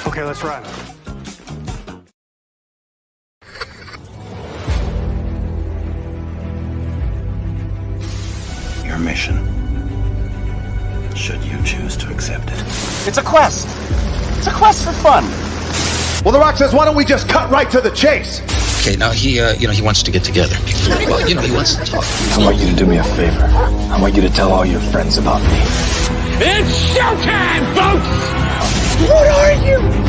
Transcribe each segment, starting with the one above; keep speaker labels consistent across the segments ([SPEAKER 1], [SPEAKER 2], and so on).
[SPEAKER 1] Okay, let's run.
[SPEAKER 2] Your mission, should you choose to accept it.
[SPEAKER 3] It's a quest. It's a quest for fun.
[SPEAKER 4] Well, The Rock says, why don't we just cut right to the chase?
[SPEAKER 2] Okay, now he wants to get together. Well, he wants to talk.
[SPEAKER 5] I want you to do me a favor. I want you to tell all your friends about me.
[SPEAKER 3] It's showtime, folks!
[SPEAKER 4] What are you?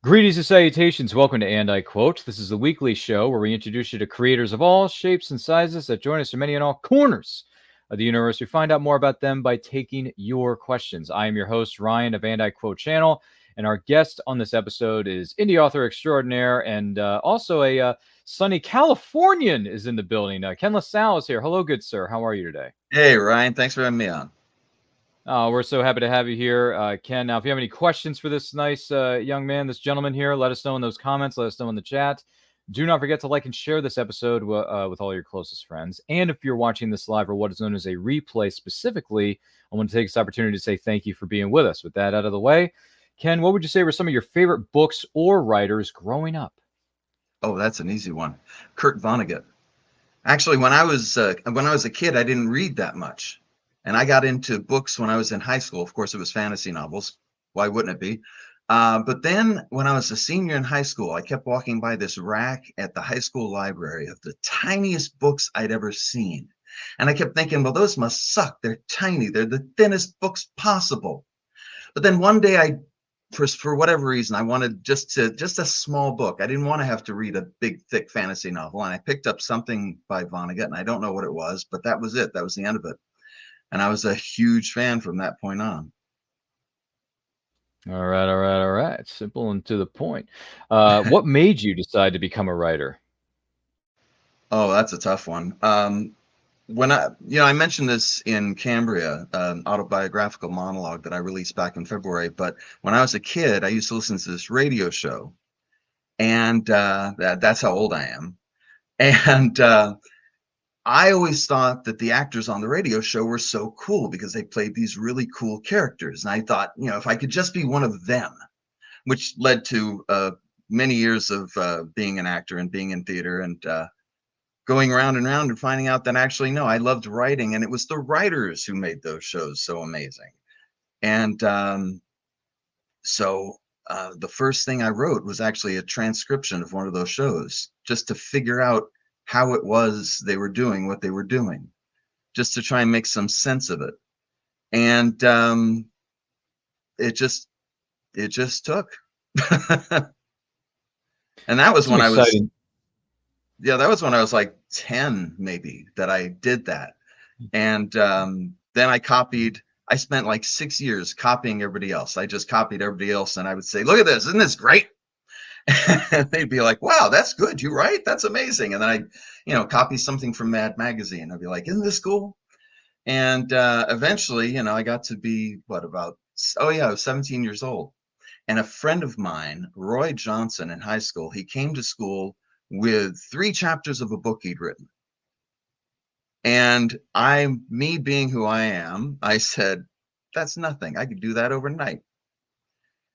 [SPEAKER 6] Greetings and salutations. Welcome to And I Quote. This is the weekly show where we introduce you to creators of all shapes and sizes that join us from many and all corners of the universe. We find out more about them by taking your questions. I am your host, Ryan of And I Quote channel, and our guest on this episode is indie author extraordinaire and also a sunny Californian is in the building. Ken La Salle is here. Hello, good sir. How are you today?
[SPEAKER 7] Hey, Ryan. Thanks for having me on.
[SPEAKER 6] We're so happy to have you here, Ken. Now, if you have any questions for this nice young man, this gentleman here, let us know in those comments. Let us know in the chat. Do not forget to like and share this episode with all your closest friends. And if you're watching this live or what is known as a replay specifically, I want to take this opportunity to say thank you for being with us. With that out of the way, Ken, what would you say were some of your favorite books or writers growing up?
[SPEAKER 7] Oh, that's an easy one. Kurt Vonnegut. Actually, when I was a kid, I didn't read that much. And I got into books when I was in high school. Of course, it was fantasy novels. Why wouldn't it be? But then when I was a senior in high school, I kept walking by this rack at the high school library of the tiniest books I'd ever seen. And I kept thinking, well, those must suck. They're tiny. They're the thinnest books possible. But then one day for whatever reason, I wanted just a small book. I didn't want to have to read a big, thick fantasy novel. And I picked up something by Vonnegut, and I don't know what it was, but that was it. That was the end of it. And I was a huge fan from that point on.
[SPEAKER 6] All right. Simple and to the point. What made you decide to become a writer?
[SPEAKER 7] Oh, that's a tough one. When I mentioned this in Cambria, an autobiographical monologue that I released back in February. But when I was a kid, I used to listen to this radio show, and that's how old I am. And I always thought that the actors on the radio show were so cool because they played these really cool characters. And I thought, if I could just be one of them, which led to many years of being an actor and being in theater and going round and round and finding out that actually, no, I loved writing. And it was the writers who made those shows so amazing. And so the first thing I wrote was actually a transcription of one of those shows just to figure out how it was they were doing what they were doing, just to try and make some sense of it. And it just took. And that was when that was when I was like 10, maybe, that I did that. And then I spent like 6 years copying everybody else. I just copied everybody else, and I would say, look at this, isn't this great? And they'd be like, wow, that's good. You write? That's amazing. And then I, copy something from Mad Magazine. I'd be like, isn't this cool? And eventually, I got to be I was 17 years old. And a friend of mine, Roy Johnson, in high school, he came to school with 3 chapters of a book he'd written. And me being who I am, I said, that's nothing. I could do that overnight.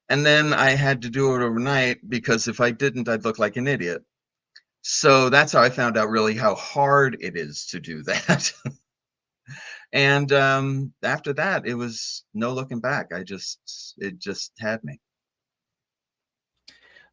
[SPEAKER 7] And then I had to do it overnight because if I didn't, I'd look like an idiot. So that's how I found out really how hard it is to do that. And after that, it was no looking back. It just had me.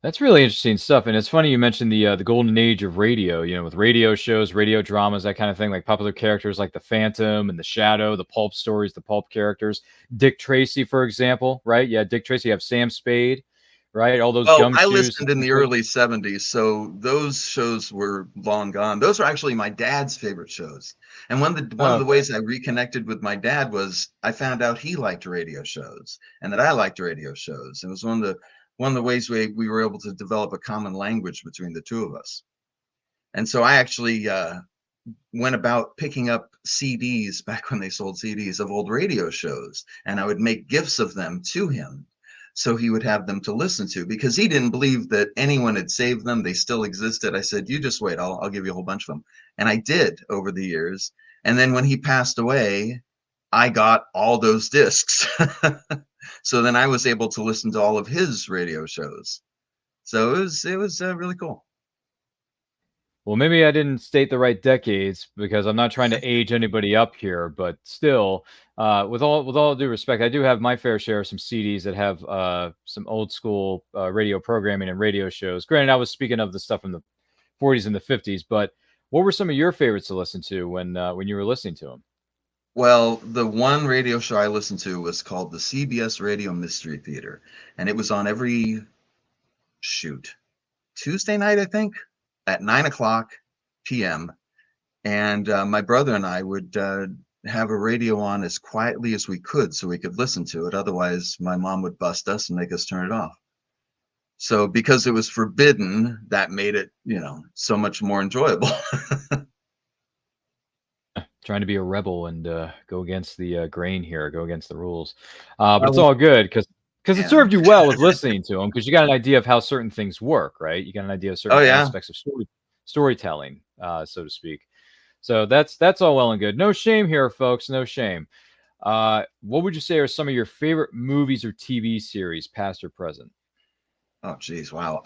[SPEAKER 6] That's really interesting stuff. And it's funny you mentioned the golden age of radio, with radio shows, radio dramas, that kind of thing, like popular characters like the Phantom and the Shadow, the pulp stories, the pulp characters. Dick Tracy, for example, right? Yeah, Dick Tracy, you have Sam Spade, right? All those gumshoes.
[SPEAKER 7] I listened in the early 70s, so those shows were long gone. Those are actually my dad's favorite shows. And one of the ways I reconnected with my dad was I found out he liked radio shows and that I liked radio shows. It was one of the ways we were able to develop a common language between the two of us. And so I actually went about picking up CDs back when they sold CDs of old radio shows, and I would make gifts of them to him so he would have them to listen to, because he didn't believe that anyone had saved them. They still existed. I said, you just wait, I'll give you a whole bunch of them. And I did over the years. And then when he passed away, I got all those discs. So then I was able to listen to all of his radio shows. So it was really cool.
[SPEAKER 6] Well, maybe I didn't state the right decades because I'm not trying to age anybody up here, but still, with all due respect, I do have my fair share of some CDs that have some old school radio programming and radio shows. Granted, I was speaking of the stuff from the 40s and the 50s, but what were some of your favorites to listen to when you were listening to them?
[SPEAKER 7] Well, the one radio show I listened to was called the CBS Radio Mystery Theater, and it was on every Tuesday night, I think, at 9 o'clock p.m. And my brother and I would have a radio on as quietly as we could so we could listen to it. Otherwise, my mom would bust us and make us turn it off. So because it was forbidden, that made it, so much more enjoyable.
[SPEAKER 6] Trying to be a rebel and go against the grain here, go against the rules. But it's all good because it served you well with listening to them, because you got an idea of how certain things work, right? You got an idea of certain aspects of storytelling, so to speak. So that's all well and good. No shame here, folks. No shame. What would you say are some of your favorite movies or TV series, past or present?
[SPEAKER 7] Oh, geez. Wow.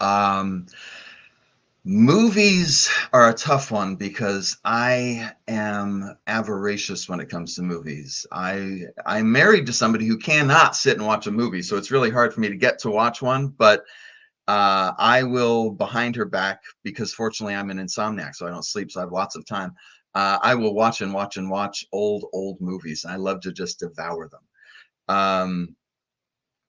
[SPEAKER 7] Movies are a tough one because I am avaricious when it comes to movies. I'm married to somebody who cannot sit and watch a movie, so it's really hard for me to get to watch one. But I will, behind her back, because fortunately I'm an insomniac, so I don't sleep, so I have lots of time. I will watch and watch and watch old movies. I love to just devour them.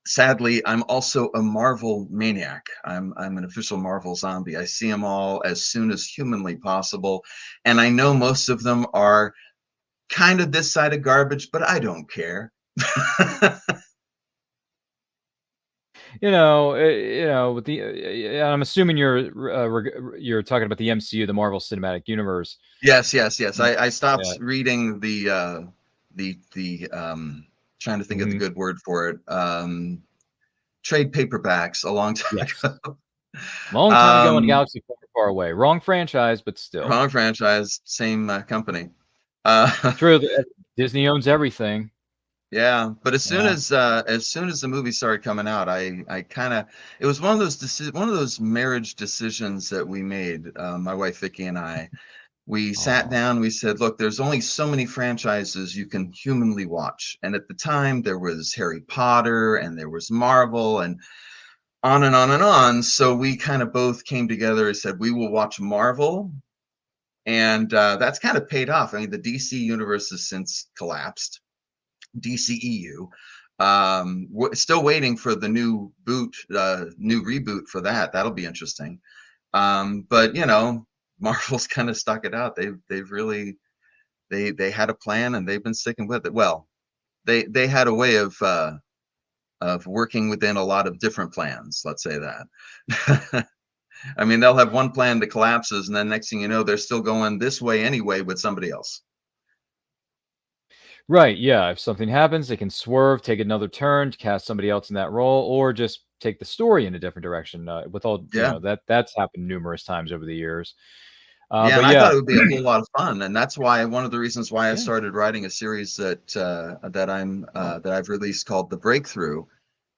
[SPEAKER 7] Sadly, I'm also a Marvel maniac. I'm an official Marvel zombie. I see them all as soon as humanly possible. And I know most of them are kind of this side of garbage, but I don't care.
[SPEAKER 6] With the I'm assuming you're talking about the MCU, the Marvel Cinematic Universe.
[SPEAKER 7] Yes. I stopped reading the trying to think of the good word for it. Trade paperbacks a long time ago.
[SPEAKER 6] Long time ago in a galaxy far, far away. Wrong franchise, but still.
[SPEAKER 7] Wrong franchise, same company.
[SPEAKER 6] True. Disney owns everything.
[SPEAKER 7] Yeah, but as soon as the movie started coming out, I kind of, it was one of those marriage decisions that we made, my wife Vicky and I. We sat down, we said, look, there's only so many franchises you can humanly watch. And at the time there was Harry Potter and there was Marvel and on and on and on. So we kind of both came together and said, we will watch Marvel. And that's kind of paid off. I mean, the DC universe has since collapsed. DCEU. Still waiting for the new reboot for that. That'll be interesting. But Marvel's kind of stuck it out. They've really they had a plan and they've been sticking with it. Well, they had a way of working within a lot of different plans. Let's say that. I mean, they'll have one plan that collapses, and then next thing you know, they're still going this way anyway with somebody else.
[SPEAKER 6] Right. Yeah. If something happens, they can swerve, take another turn, cast somebody else in that role, or just take the story in a different direction. With all, that's happened numerous times over the years.
[SPEAKER 7] I thought it would be a whole lot of fun, and that's why one of the reasons why I started writing a series that I've released called The Breakthrough.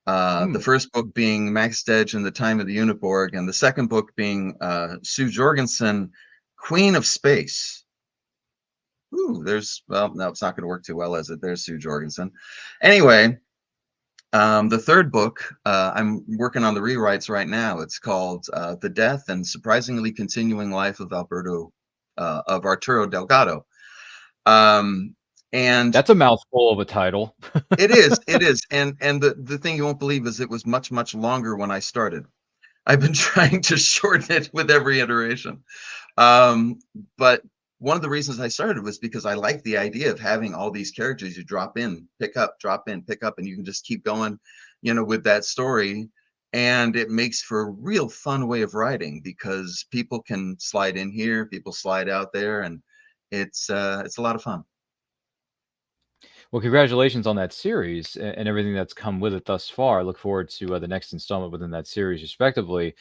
[SPEAKER 7] The first book being Max Dedge and the Time of the Uniborg, and the second book being Sue Jorgensen, Queen of Space. Ooh, no, it's not going to work too well, is it? There's Sue Jorgensen. Anyway, the third book, I'm working on the rewrites right now. It's called The Death and Surprisingly Continuing Life of Arturo Delgado. And
[SPEAKER 6] that's a mouthful of a title.
[SPEAKER 7] It is. And the thing you won't believe is it was much, much longer when I started. I've been trying to shorten it with every iteration. But one of the reasons I started was because I like the idea of having all these characters you drop in, pick up, drop in, pick up, and you can just keep going, with that story. And it makes for a real fun way of writing because people can slide in here, people slide out there, and it's a lot of fun.
[SPEAKER 6] Well, congratulations on that series and everything that's come with it thus far. I look forward to the next installment within that series, respectively.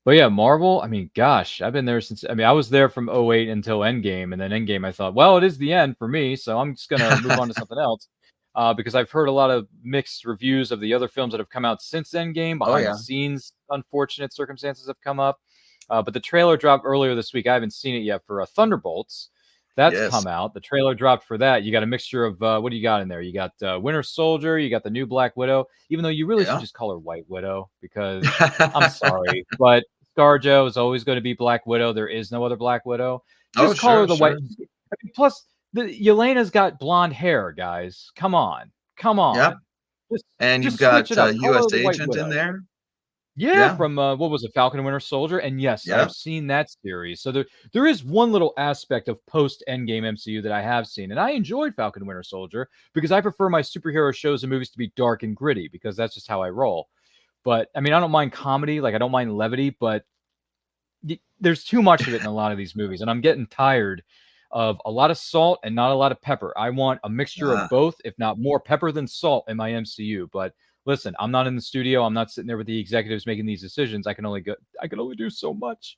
[SPEAKER 6] But yeah, Marvel, I mean, gosh, I've been there since, I mean, I was there from '08 until Endgame. And then Endgame, I thought, well, it is the end for me. So I'm just going to move on to something else. Because I've heard a lot of mixed reviews of the other films that have come out since Endgame.
[SPEAKER 7] Oh
[SPEAKER 6] Behind the
[SPEAKER 7] yeah,
[SPEAKER 6] scenes, unfortunate circumstances have come up. But the trailer dropped earlier this week. I haven't seen it yet for Thunderbolts. That's
[SPEAKER 7] yes,
[SPEAKER 6] come out. The trailer dropped for that. You got a mixture of what do you got in there? You got Winter Soldier. You got the new Black Widow. Even though you really should
[SPEAKER 7] yeah.
[SPEAKER 6] just call her White Widow because I'm sorry, but ScarJo is always going to be Black Widow. There is no other Black Widow.
[SPEAKER 7] Oh
[SPEAKER 6] Just call her
[SPEAKER 7] sure,
[SPEAKER 6] the White.
[SPEAKER 7] sure.
[SPEAKER 6] I mean, plus, Yelena's got blonde hair, guys. Come on, come
[SPEAKER 7] Yep.
[SPEAKER 6] on. Just
[SPEAKER 7] And you've
[SPEAKER 6] just switch
[SPEAKER 7] got
[SPEAKER 6] it up. Call her
[SPEAKER 7] U.S.
[SPEAKER 6] the White
[SPEAKER 7] Agent in
[SPEAKER 6] Widow.
[SPEAKER 7] there.
[SPEAKER 6] Yeah,
[SPEAKER 7] Yeah,
[SPEAKER 6] from what was it, Falcon and Winter Soldier? And yes, I've
[SPEAKER 7] yeah.
[SPEAKER 6] seen that series. So there is one little aspect of post Endgame MCU that I have seen, and I enjoyed Falcon and Winter Soldier because I prefer my superhero shows and movies to be dark and gritty because that's just how I roll. But I mean, I don't mind comedy, like I don't mind levity, but there's too much of it in a lot of these movies, and I'm getting tired of a lot of salt and not a lot of pepper. I want a mixture of
[SPEAKER 7] Uh,
[SPEAKER 6] both, if not more pepper than salt in my MCU. But listen, I'm not in the studio. I'm not sitting there with the executives making these decisions. I can only do so much.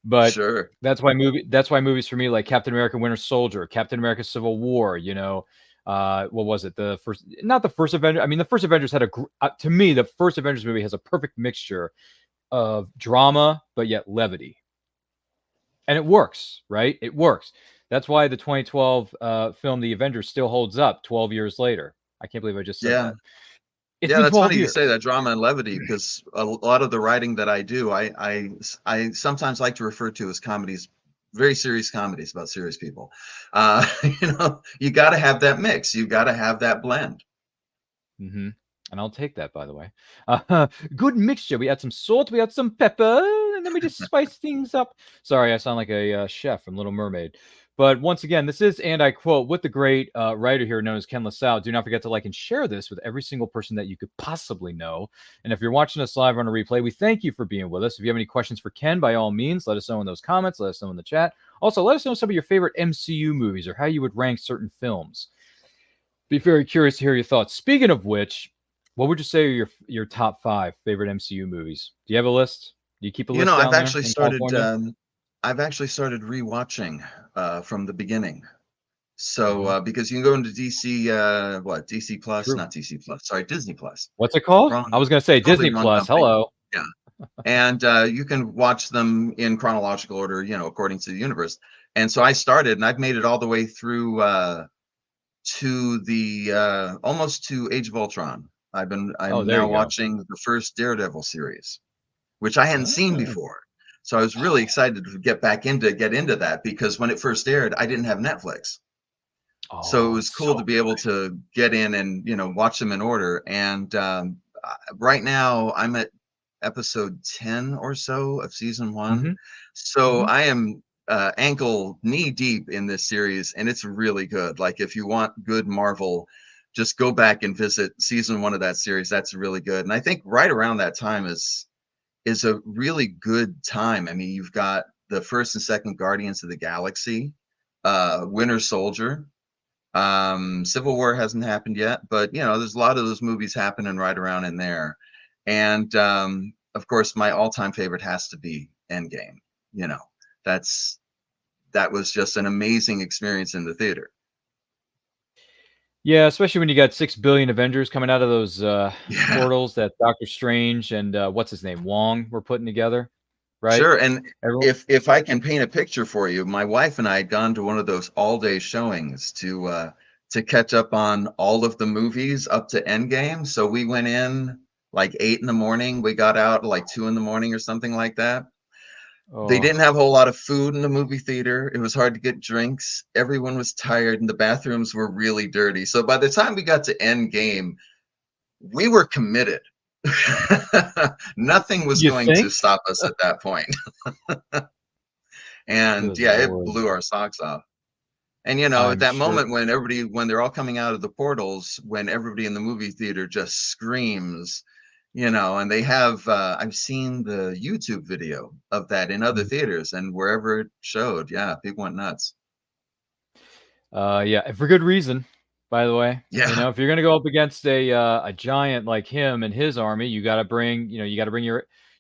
[SPEAKER 6] But
[SPEAKER 7] sure.
[SPEAKER 6] that's why movies for me like Captain America Winter Soldier, Captain America Civil War, what was it? The first not the first Avenger. I mean, the first Avengers had to me, the first Avengers movie has a perfect mixture of drama but yet levity. And it works, right? It works. That's why the 2012 film The Avengers still holds up 12 years later. I can't believe I just said
[SPEAKER 7] Yeah.
[SPEAKER 6] that. It's
[SPEAKER 7] Yeah,
[SPEAKER 6] been
[SPEAKER 7] that's
[SPEAKER 6] 12
[SPEAKER 7] funny you say
[SPEAKER 6] years.
[SPEAKER 7] that drama and levity because a lot of the writing that I do, I sometimes like to refer to as comedies, very serious comedies about serious people. You got to have that mix. You got to have that blend.
[SPEAKER 6] Hmm. And I'll take that, by the way. Uh, Good mixture. We add some salt, we add some pepper, and then we just spice things up. Sorry, I sound like a chef from Little Mermaid. But once again, this is, and I quote, with the great writer here known as Ken La Salle. Do not forget to like and share this with every single person that you could possibly know. And if you're watching us live on a replay, we thank you for being with us. If you have any questions for Ken, by all means, let us know in those comments. Let us know in the chat. Also, let us know some of your favorite MCU movies or how you would rank certain films. Be very curious to hear your thoughts. Speaking of which, what would you say are your top 5 favorite MCU movies? Do you have a list? Do you keep a
[SPEAKER 7] You
[SPEAKER 6] list
[SPEAKER 7] know,
[SPEAKER 6] down there in California?
[SPEAKER 7] I've actually started rewatching from the beginning. So
[SPEAKER 6] Hmm.
[SPEAKER 7] because you can go into DC, DC Plus,
[SPEAKER 6] True.
[SPEAKER 7] not DC Plus, sorry, Disney Plus.
[SPEAKER 6] What's it called? I
[SPEAKER 7] Wrong,
[SPEAKER 6] was going to say
[SPEAKER 7] totally
[SPEAKER 6] Disney
[SPEAKER 7] wrong
[SPEAKER 6] Plus.
[SPEAKER 7] company.
[SPEAKER 6] Hello.
[SPEAKER 7] Yeah. And you can watch them in chronological order, according to the universe. And so I started, and I've made it all the way through to the almost to Age of Ultron.
[SPEAKER 6] Oh,
[SPEAKER 7] I'm
[SPEAKER 6] there
[SPEAKER 7] now
[SPEAKER 6] you go.
[SPEAKER 7] watching the first Daredevil series, which I hadn't seen
[SPEAKER 6] Oh.
[SPEAKER 7] before. So I was really excited to get into that because when it first aired, I didn't have Netflix. So it
[SPEAKER 6] Oh,
[SPEAKER 7] was
[SPEAKER 6] it's
[SPEAKER 7] cool to
[SPEAKER 6] so
[SPEAKER 7] be able to get in and watch them in order. And right now I'm at episode 10 or so of season
[SPEAKER 6] good.
[SPEAKER 7] one.
[SPEAKER 6] Hmm.
[SPEAKER 7] So
[SPEAKER 6] Hmm.
[SPEAKER 7] I am ankle knee deep in this series, and it's really good. Like if you want good Marvel, just go back and visit season one of that series. That's really good. And I think right around that time is a really good time. I mean, you've got the first and second Guardians of the Galaxy, Winter Soldier. Civil War hasn't happened yet, but there's a lot of those movies happening right around in there. And of course, my all-time favorite has to be Endgame. You know, that's that was just an amazing experience in the theater.
[SPEAKER 6] Yeah, especially when you got 6 billion Avengers coming out of those
[SPEAKER 7] Yeah,
[SPEAKER 6] portals that Doctor Strange and what's his name, Wong, were putting together, right?
[SPEAKER 7] sure. And
[SPEAKER 6] Everyone.
[SPEAKER 7] if I can paint a picture for you, my wife and I had gone to one of those all-day showings to catch up on all of the movies up to Endgame. So we went in like 8 in the morning. We got out like 2 in the morning or something like that. They
[SPEAKER 6] Oh,
[SPEAKER 7] didn't have a whole lot of food in the movie theater. It was hard to get drinks. Everyone was tired, and the bathrooms were really dirty. So by the time we got to Endgame, we were committed. Nothing was
[SPEAKER 6] you
[SPEAKER 7] going to
[SPEAKER 6] think?
[SPEAKER 7] stop us at that point. And
[SPEAKER 6] Good
[SPEAKER 7] yeah, it
[SPEAKER 6] Lord.
[SPEAKER 7] blew our socks off. And at
[SPEAKER 6] I'm
[SPEAKER 7] that
[SPEAKER 6] sure.
[SPEAKER 7] moment when they're all coming out of the portals, when everybody in the movie theater just screams, and they have I've seen the YouTube video of that in other theaters and wherever it showed, yeah, people went nuts.
[SPEAKER 6] Yeah, and for good reason. by the way.
[SPEAKER 7] Yeah.
[SPEAKER 6] You know, if you're gonna go up against a giant like him and his army, you got to bring,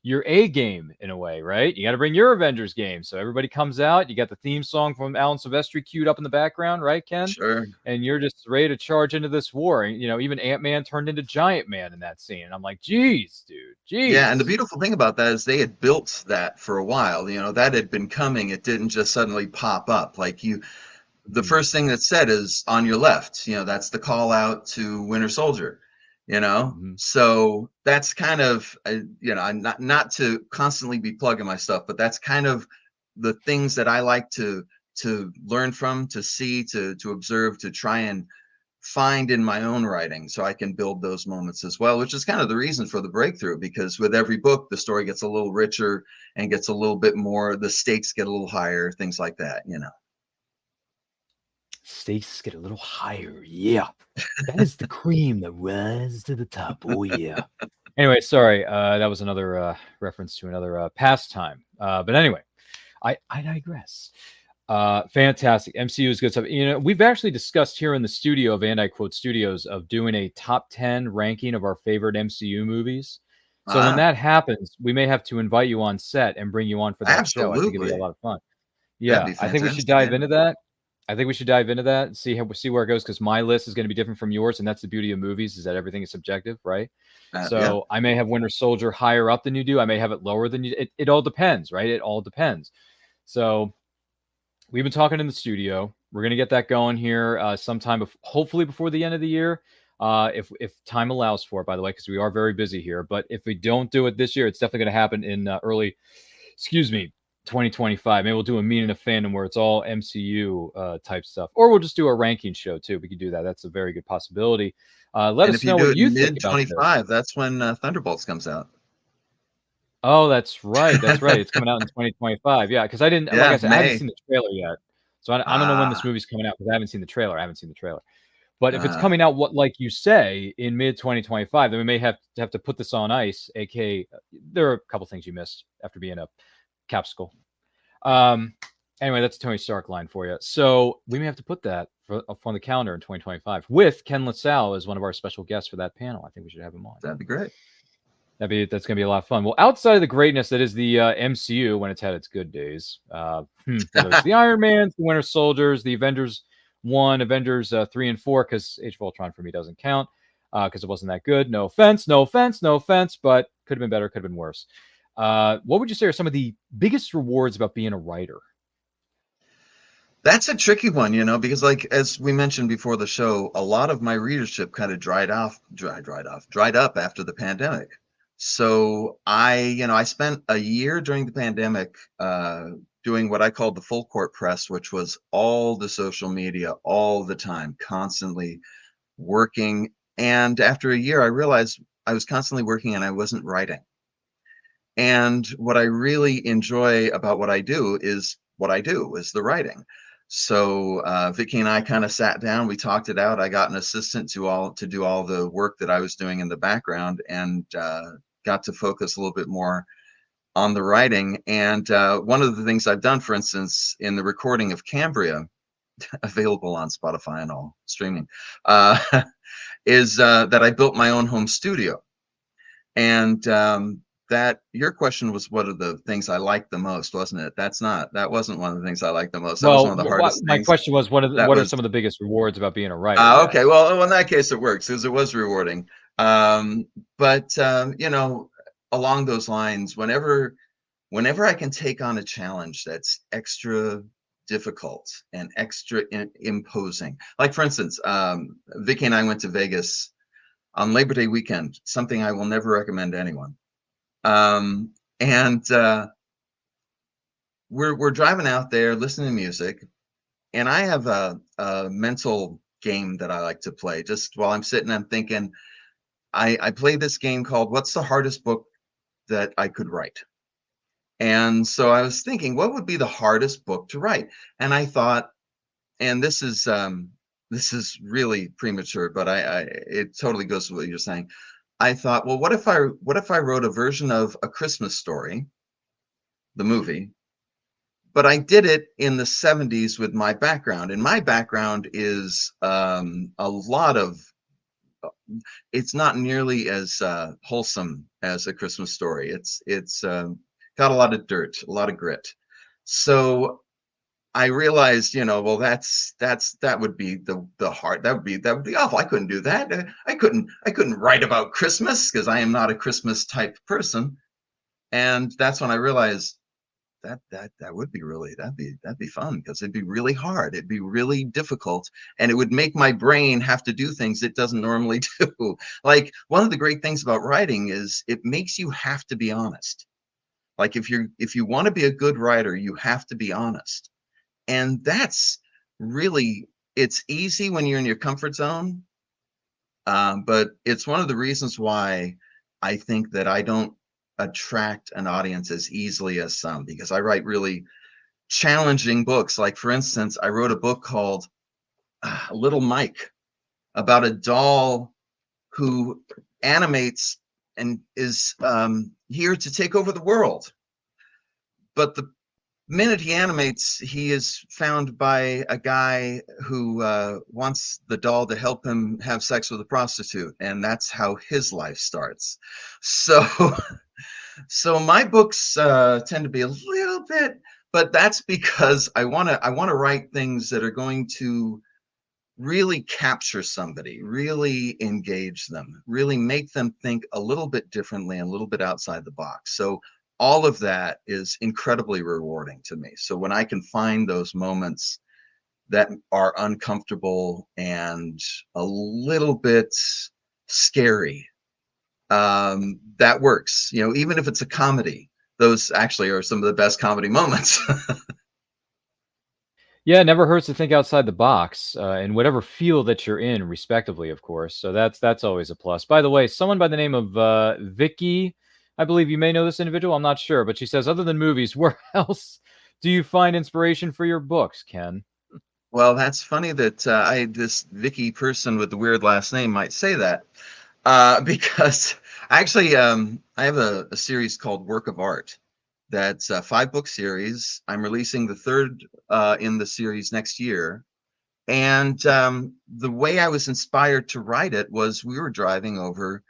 [SPEAKER 6] your A game in a way, right? You got to bring your Avengers game. So everybody comes out. You got the theme song from Alan Silvestri queued up in the background, right, Ken?
[SPEAKER 7] Sure.
[SPEAKER 6] And you're just ready to charge into this war. And, even Ant-Man turned into Giant Man in that scene. And I'm like, geez, dude, geez.
[SPEAKER 7] Yeah, and the beautiful thing about that is they had built that for a while. That had been coming. It didn't just suddenly pop up. Like the first thing that's said is on your left. That's the call out to Winter Soldier. So that's kind of not to constantly be plugging my stuff, but that's kind of the things that I like to learn from, to see, to observe, to try and find in my own writing, so I can build those moments as well, which is kind of the reason for the breakthrough, because with every book the story gets a little richer and gets a little bit more, the stakes get a little higher, things like that.
[SPEAKER 6] Stakes get a little higher. Yeah. That is the cream that rises to the top. Oh, yeah. Anyway, sorry. That was another reference to another pastime. But anyway, I digress. Fantastic. MCU is good stuff. We've actually discussed here in the studio of And I Quote Studios of doing a top 10 ranking of our favorite MCU movies. So when that happens, we may have to invite you on set and bring you on for that show. I think it'll be a lot of fun. Yeah, I think we should dive into that. I think we should dive into that and see where it goes, because my list is going to be different from yours, and that's the beauty of movies, is that everything is subjective, right? So I may have Winter Soldier higher up than you do. I may have it lower than you. It all depends, right? It all depends. So we've been talking in the studio. We're going to get that going here sometime, hopefully before the end of the year, if time allows for it, by the way, because we are very busy here. But if we don't do it this year, it's definitely going to happen in early 2025. Maybe we'll do a Meaning of Fandom where it's all MCU type stuff, or we'll just do a ranking show too. We could do that. That's a very good possibility. Let us know what you think about this.
[SPEAKER 7] Mid-25, that's when Thunderbolts comes out.
[SPEAKER 6] Oh, that's right. That's right. It's coming out in 2025. Yeah, because I didn't. Like I said, I haven't seen the trailer yet, so I don't know when this movie's coming out, because I haven't seen the trailer. But if it's coming out, like you say, in mid-2025, then we may have to put this on ice. AKA, there are a couple things you missed after being a capsule. Anyway, that's a Tony Stark line for you. So we may have to put that up on the calendar in 2025 with Ken La Salle as one of our special guests for that panel. I think we should have him on.
[SPEAKER 7] That'd be great.
[SPEAKER 6] That's gonna be a lot of fun. Well, outside of the greatness that is the MCU when it's had its good days, there's the Iron Mans, the Winter Soldiers, the Avengers 1, Avengers 3 and 4, because Age of Ultron for me doesn't count because it wasn't that good. No offense, but could have been better, could have been worse. What would you say are some of the biggest rewards about being a writer?
[SPEAKER 7] That's a tricky one, because like, as we mentioned before the show, a lot of my readership kind of dried up after the pandemic. So I spent a year during the pandemic doing what I called the full court press, which was all the social media, all the time, constantly working. And after a year, I realized I was constantly working and I wasn't writing. And what I really enjoy about what I do is the writing. So Vicky and I kind of sat down, we talked it out. I got an assistant to do all the work that I was doing in the background, and got to focus a little bit more on the writing. And one of the things I've done, for instance, in the recording of Cambria, available on Spotify and all streaming, is that I built my own home studio. And that your question was, what are the things I like the most, wasn't it? That wasn't one of the things I liked the most. That was one of the hardest
[SPEAKER 6] my
[SPEAKER 7] things.
[SPEAKER 6] question was, what are some of the biggest rewards about being a writer?
[SPEAKER 7] Okay, well, in that case it works, because it was rewarding. But along those lines, whenever I can take on a challenge that's extra difficult and extra imposing, like for instance, Vicky and I went to Vegas on Labor Day weekend, something I will never recommend to anyone. And we're driving out there listening to music, and I have a mental game that I like to play just while I'm sitting and thinking. I play this game called What's the Hardest Book That I Could Write? And so I was thinking, what would be the hardest book to write? And I thought, and this is really premature, but it totally goes with what you're saying. I thought, well, what if I wrote a version of A Christmas Story, the movie, but I did it in the 70s with my background, and my background is a lot of. It's not nearly as wholesome as A Christmas Story. It's got a lot of dirt, a lot of grit. So I realized, well, that would be the heart. That would be awful. I couldn't do that. I couldn't write about Christmas because I am not a Christmas type person. And that's when I realized that would be really that'd be fun, because it'd be really hard. It'd be really difficult, and it would make my brain have to do things it doesn't normally do. Like, one of the great things about writing is it makes you have to be honest. Like, if you want to be a good writer, you have to be honest. And that's really, it's easy when you're in your comfort zone. But it's one of the reasons why I think that I don't attract an audience as easily as some, because I write really challenging books. Like, for instance, I wrote a book called Little Mike, about a doll who animates and is here to take over the world. But the minute he animates, he is found by a guy who wants the doll to help him have sex with a prostitute, and that's how his life starts. So, so my books tend to be a little bit, but that's because I want to write things that are going to really capture somebody, really engage them, really make them think a little bit differently and a little bit outside the box. So all of that is incredibly rewarding to me. So when I can find those moments that are uncomfortable and a little bit scary, that works. Even if it's a comedy, those actually are some of the best comedy moments.
[SPEAKER 6] Yeah, it never hurts to think outside the box, in whatever field that you're in, respectively, of course. So that's always a plus. By the way, someone by the name of Vicky, I believe you may know this individual. I'm not sure, but she says, other than movies, where else do you find inspiration for your books, Ken?
[SPEAKER 7] Well, that's funny that this Vicky person with the weird last name might say that, because actually I have a series called Work of Art. That's a 5-book series. I'm releasing the third in the series next year. And the way I was inspired to write it was, we were driving over,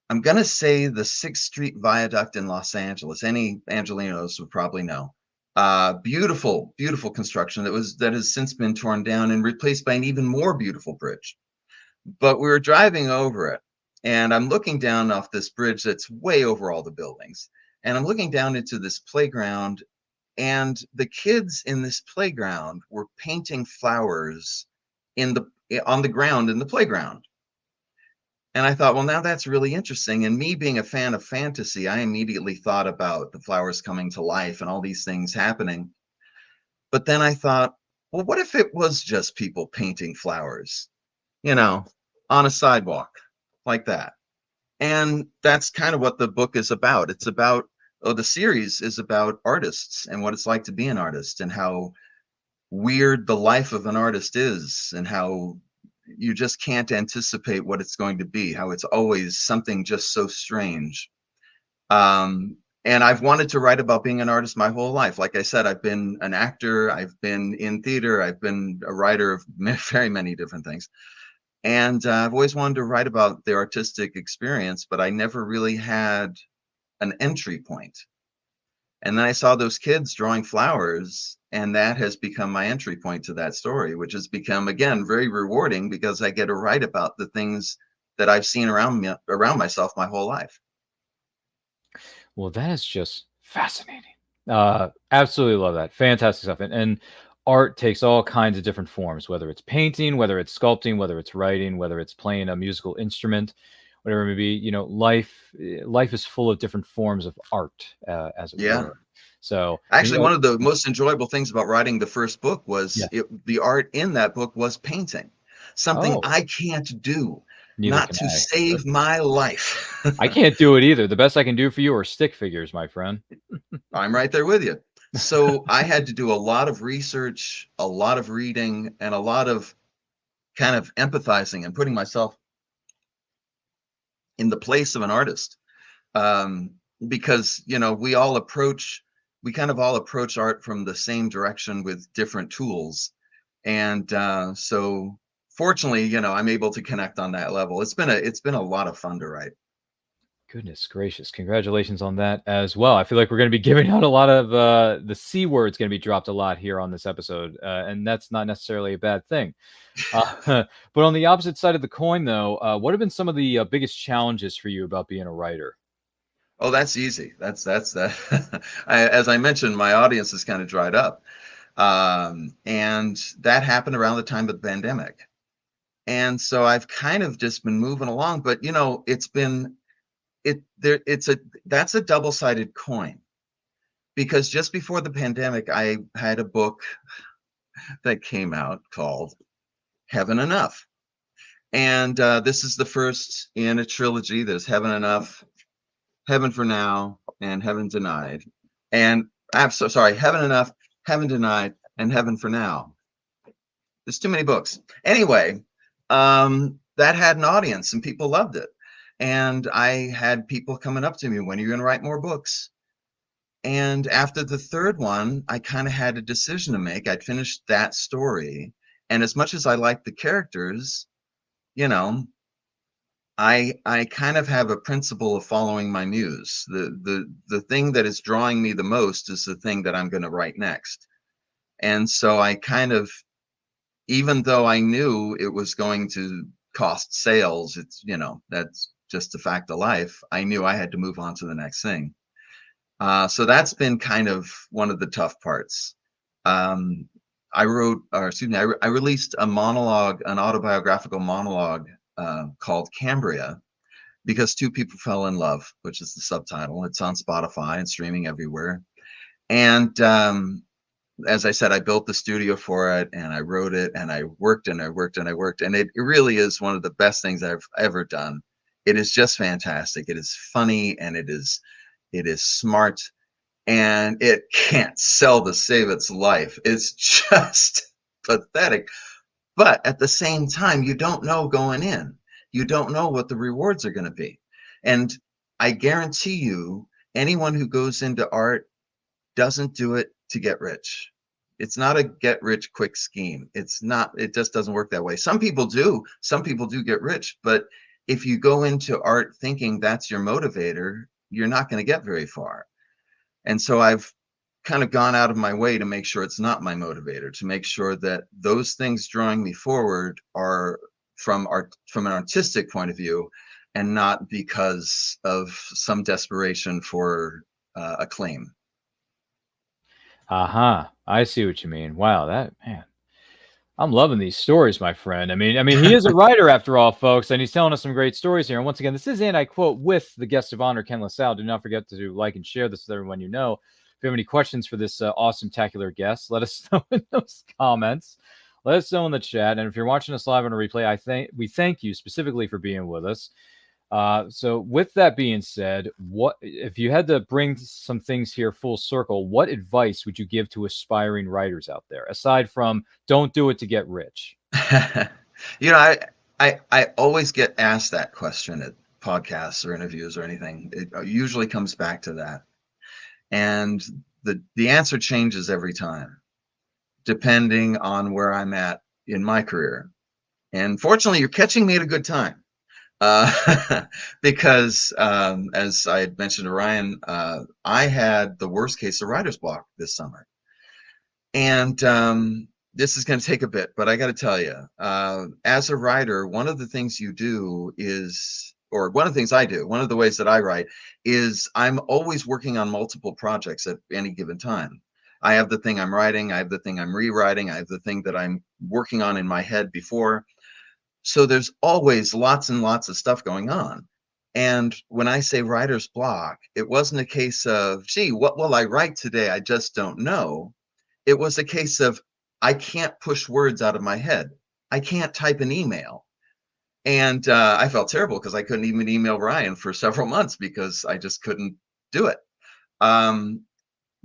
[SPEAKER 7] I'm going to say, the 6th Street Viaduct in Los Angeles. Any Angelenos would probably know. Beautiful, beautiful construction that has since been torn down and replaced by an even more beautiful bridge. But we were driving over it, and I'm looking down off this bridge that's way over all the buildings. And I'm looking down into this playground, and the kids in this playground were painting flowers on the ground in the playground. And I thought, well, now that's really interesting. And me being a fan of fantasy, I immediately thought about the flowers coming to life and all these things happening. But then I thought, well, what if it was just people painting flowers, on a sidewalk like that? And that's kind of what the book is about. It's about, the series is about artists and what it's like to be an artist, and how weird the life of an artist is, and how you just can't anticipate what it's going to be, how it's always something just so strange. And I've wanted to write about being an artist my whole life. Like I said, I've been an actor, I've been in theater, I've been a writer of very many different things. And I've always wanted to write about the artistic experience, but I never really had an entry point. And then I saw those kids drawing flowers, and that has become my entry point to that story, which has become, again, very rewarding, because I get to write about the things that I've seen around myself my whole life.
[SPEAKER 6] Well, that is just fascinating. Absolutely love that. Fantastic stuff. And art takes all kinds of different forms, whether it's painting, whether it's sculpting, whether it's writing, whether it's playing a musical instrument, whatever it may be. Life is full of different forms of art, as it were. So
[SPEAKER 7] actually, one of the most enjoyable things about writing the first book was the art in that book was painting, something I can't do. Not to save my life.
[SPEAKER 6] I can't do it either. The best I can do for you are stick figures, my friend.
[SPEAKER 7] I'm right there with you. So I had to do a lot of research, a lot of reading, and a lot of kind of empathizing and putting myself in the place of an artist. Because, we all approach kind of all approach art from the same direction with different tools. And so fortunately, you know, I'm able to connect on that level. It's been a lot of fun to write.
[SPEAKER 6] Goodness gracious. Congratulations on that as well. I feel like we're going to be giving out a lot of the C word's going to be dropped a lot here on this episode. And that's not necessarily a bad thing. But on the opposite side of the coin, though, what have been some of the biggest challenges for you about being a writer?
[SPEAKER 7] Oh, that's easy. That's that. As I mentioned, my audience has kind of dried up. And that happened around the time of the pandemic. And so I've kind of just been moving along, but you know, that's a double-sided coin, because just before the pandemic, I had a book that came out called Heaven Enough. And this is the first in a trilogy. There's Heaven Enough, Heaven for Now, and Heaven Denied. And I'm so sorry, Heaven Enough, Heaven Denied, and Heaven for Now. There's too many books. Anyway, that had an audience and people loved it. And I had people coming up to me, when are you going to write more books? And after the third one, I kind of had a decision to make. I'd finished that story. And as much as I liked the characters, you know, I kind of have a principle of following my muse. The thing that is drawing me the most is the thing that I'm going to write next. And so I kind of, even though I knew it was going to cost sales, it's, you know, that's just a fact of life. I knew I had to move on to the next thing. So that's been kind of one of the tough parts. I released a monologue, an autobiographical monologue called Cambria, because two people fell in love, which is the subtitle. It's on Spotify and streaming everywhere. And as I said, I built the studio for it, and I wrote it, and I worked and I worked and I worked. And it really is one of the best things I've ever done. It is just fantastic. It is funny, and it is smart, and it can't sell to save its life. It's just pathetic. But at the same time, you don't know going in. You don't know what the rewards are going to be. And I guarantee you, anyone who goes into art doesn't do it to get rich. It's not a get rich quick scheme. It's not, it just doesn't work that way. Some people do get rich, but if you go into art thinking that's your motivator, you're not going to get very far. And so I've kind of gone out of my way to make sure it's not my motivator, to make sure that those things drawing me forward are from an artistic point of view, and not because of some desperation for acclaim.
[SPEAKER 6] I see what you mean. Wow, that man. I'm loving these stories, my friend. I mean, he is a writer after all, folks, and he's telling us some great stories here. And once again, this is, and I quote, with the guest of honor, Ken La Salle. Do not forget to like and share this with everyone you know. If you have any questions for this awesome, tacular guest, let us know in those comments. Let us know in the chat. And if you're watching us live on a replay, we thank you specifically for being with us. So with that being said, what if you had to bring some things here full circle, what advice would you give to aspiring writers out there, aside from don't do it to get rich?
[SPEAKER 7] You know, I always get asked that question at podcasts or interviews or anything. It usually comes back to that. And the answer changes every time, depending on where I'm at in my career. And fortunately, you're catching me at a good time. Because as I had mentioned to Ryan, I had the worst case of writer's block this summer. And this is going to take a bit, but I got to tell you, as a writer, one of the things you do is, or one of the things I do, one of the ways that I write is I'm always working on multiple projects at any given time. I have the thing I'm writing, I have the thing I'm rewriting, I have the thing that I'm working on in my head before. So there's always lots and lots of stuff going on. And when I say writer's block, it wasn't a case of, gee, what will I write today? I just don't know. It was a case of, I can't push words out of my head. I can't type an email. And I felt terrible because I couldn't even email Ryan for several months because I just couldn't do it.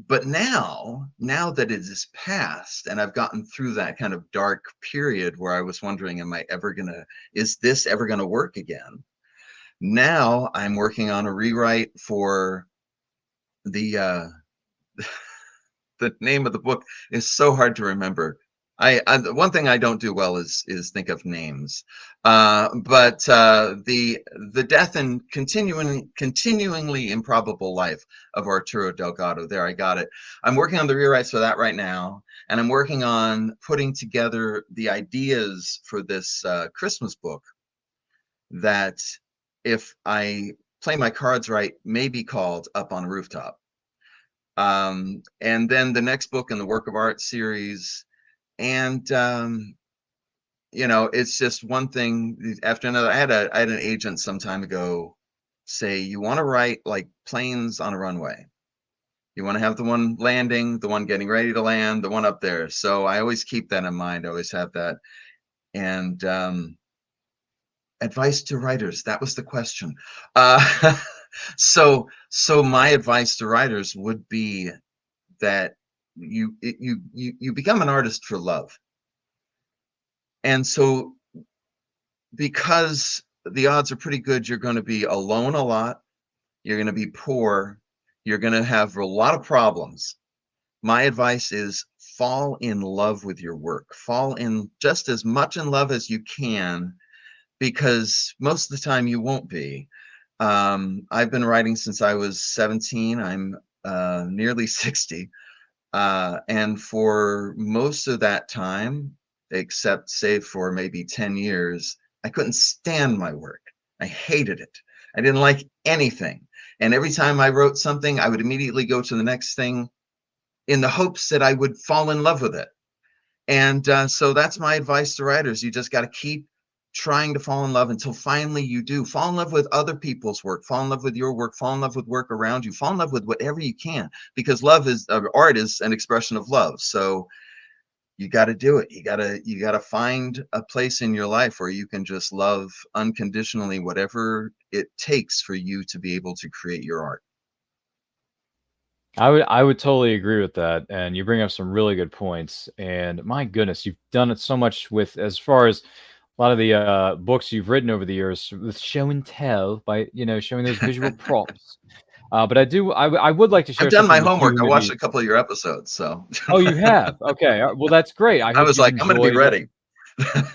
[SPEAKER 7] But now that it is past and I've gotten through that kind of dark period where I was wondering, is this ever gonna work again? Now I'm working on a rewrite for the the name of the book is so hard to remember. The one thing I don't do well is think of names. But the death and continuingly improbable life of Arturo Delgado. There, I got it. I'm working on the rewrites for that right now, and I'm working on putting together the ideas for this Christmas book that, if I play my cards right, may be called Up on a Rooftop. And then the next book in the Work of Art series. And it's just one thing after another. I had an agent some time ago say, you want to write like planes on a runway. You want to have the one landing, the one getting ready to land, the one up there. So I always keep that in mind. I always have that. And advice to writers, that was the question. So my advice to writers would be that you become an artist for love. And so, because the odds are pretty good you're going to be alone a lot, you're going to be poor, you're going to have a lot of problems. My advice is fall in love with your work. Fall in just as much in love as you can, because most of the time you won't be. I've been writing since I was 17. I'm nearly 60. And for most of that time, except save for maybe 10 years, I couldn't stand my work. I hated it. I didn't like anything. And every time I wrote something, I would immediately go to the next thing in the hopes that I would fall in love with it. And so that's my advice to writers. You just got to keep trying to fall in love until finally you do. Fall in love with other people's work. Fall in love with your work. Fall in love with work around you. Fall in love with whatever you can, because art is an expression of love. So you got to do it. You got to find a place in your life where you can just love unconditionally whatever it takes for you to be able to create your art.
[SPEAKER 6] I would totally agree with that, and you bring up some really good points. And my goodness, you've done it so much with, as far as a lot of the books you've written over the years, with show and tell, by showing those visual props. But I would like to share.
[SPEAKER 7] I've done my
[SPEAKER 6] something with
[SPEAKER 7] homework.
[SPEAKER 6] you,
[SPEAKER 7] I watched
[SPEAKER 6] maybe.
[SPEAKER 7] a couple of your episodes, so.
[SPEAKER 6] Oh, you have? Okay. Well, that's great. I
[SPEAKER 7] I
[SPEAKER 6] hope
[SPEAKER 7] was
[SPEAKER 6] you've
[SPEAKER 7] like, I'm going to be
[SPEAKER 6] enjoyed.
[SPEAKER 7] ready.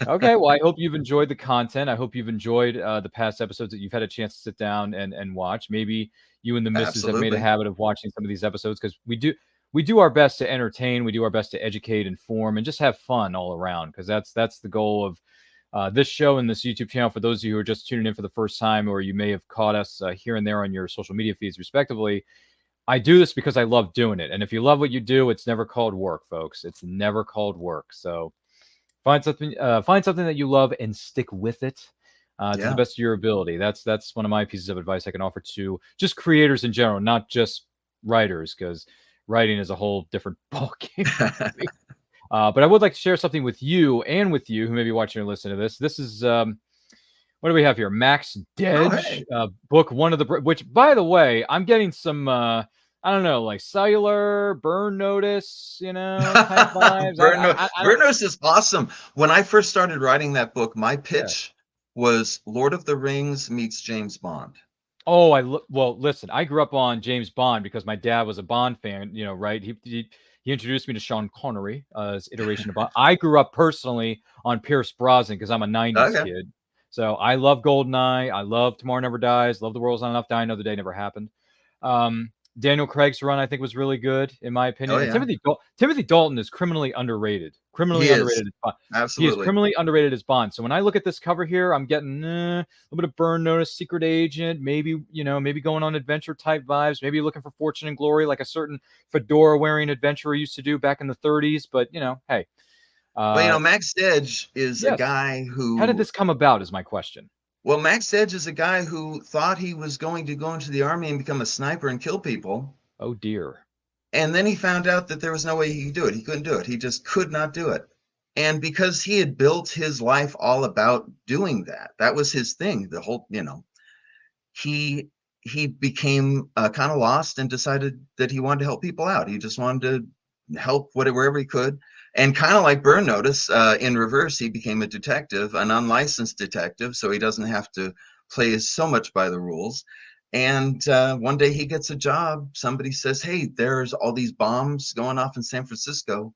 [SPEAKER 6] Okay. Well, I hope you've enjoyed the content. I hope you've enjoyed the past episodes that you've had a chance to sit down and watch. Maybe you and the missus have made a
[SPEAKER 7] Absolutely.
[SPEAKER 6] habit of watching some of these episodes, because we do our best to entertain. We do our best to educate, inform, and just have fun all around, because that's the goal of this show and this YouTube channel. For those of you who are just tuning in for the first time, or you may have caught us here and there on your social media feeds respectively, I do this because I love doing it. And if you love what you do, it's never called work, folks. It's never called work. So find something that you love and stick with it to the best of your ability. That's one of my pieces of advice I can offer to just creators in general, not just writers, because writing is a whole different ballgame. But I would like to share something with you who may be watching or listening to this. This is what do we have here? Max Dedge, book one of the, which, by the way, I'm getting some I don't know, like cellular burn notice, type vibes.
[SPEAKER 7] Burn notice is awesome. When I first started writing that book, my pitch was Lord of the Rings meets James Bond.
[SPEAKER 6] Oh, well, listen, I grew up on James Bond because my dad was a Bond fan, right? He introduced me to Sean Connery, his iteration of Bond. I grew up personally on Pierce Brosnan because I'm a 90s kid. So I love GoldenEye. I love Tomorrow Never Dies. Love The World's Not Enough, Die Another Day Never Happened. Daniel Craig's run, I think, was really good, in my opinion. And Timothy Dalton is criminally underrated. Underrated.
[SPEAKER 7] Absolutely.
[SPEAKER 6] He is criminally underrated as Bond. So when I look at this cover here, I'm getting a little bit of Burn Notice, Secret Agent, maybe going on adventure type vibes, maybe looking for fortune and glory, like a certain fedora wearing adventurer used to do back in the 30s. But hey.
[SPEAKER 7] Well, Max Dedge is a guy who.
[SPEAKER 6] How did this come about? Is my question.
[SPEAKER 7] Well, Max Dedge is a guy who thought he was going to go into the army and become a sniper and kill people.
[SPEAKER 6] Oh, dear.
[SPEAKER 7] And then he found out that there was no way he could do it. He couldn't do it. He just could not do it. And because he had built his life all about doing that, that was his thing. The whole, he became kind of lost and decided that he wanted to help people out. He just wanted to help wherever he could. And kind of like Burn Notice, in reverse, he became a detective, an unlicensed detective, so he doesn't have to play so much by the rules. And one day he gets a job. Somebody says, hey, there's all these bombs going off in San Francisco.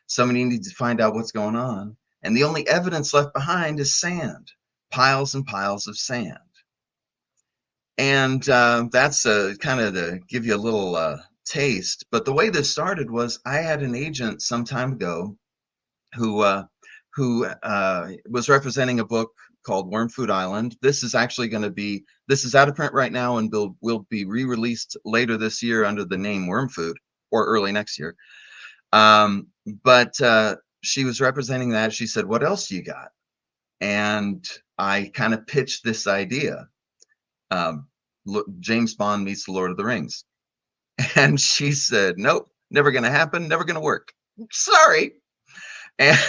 [SPEAKER 7] Somebody needs to find out what's going on. And the only evidence left behind is sand, piles and piles of sand. And that's kind of to give you a little taste. But the way this started was I had an agent some time ago who was representing a book called Worm Food Island. This is actually going to be, this is out of print right now and will be re-released later this year under the name Worm Food, or early next year. But she was representing that. She said, what else do you got? And I kind of pitched this idea. James Bond meets the Lord of the Rings. And she said, nope, never going to happen, never going to work. Sorry. And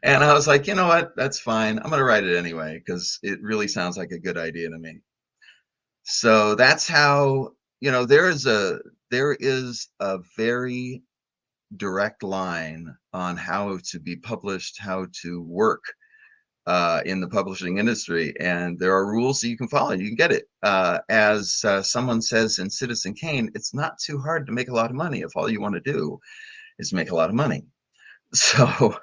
[SPEAKER 7] I was like, you know what? That's fine. I'm going to write it anyway, because it really sounds like a good idea to me. So that's how, you know, there is a very direct line on how to be published, how to work in the publishing industry, and there are rules that you can follow. You can get it. As someone says in Citizen Kane, it's not too hard to make a lot of money if all you want to do is make a lot of money. So,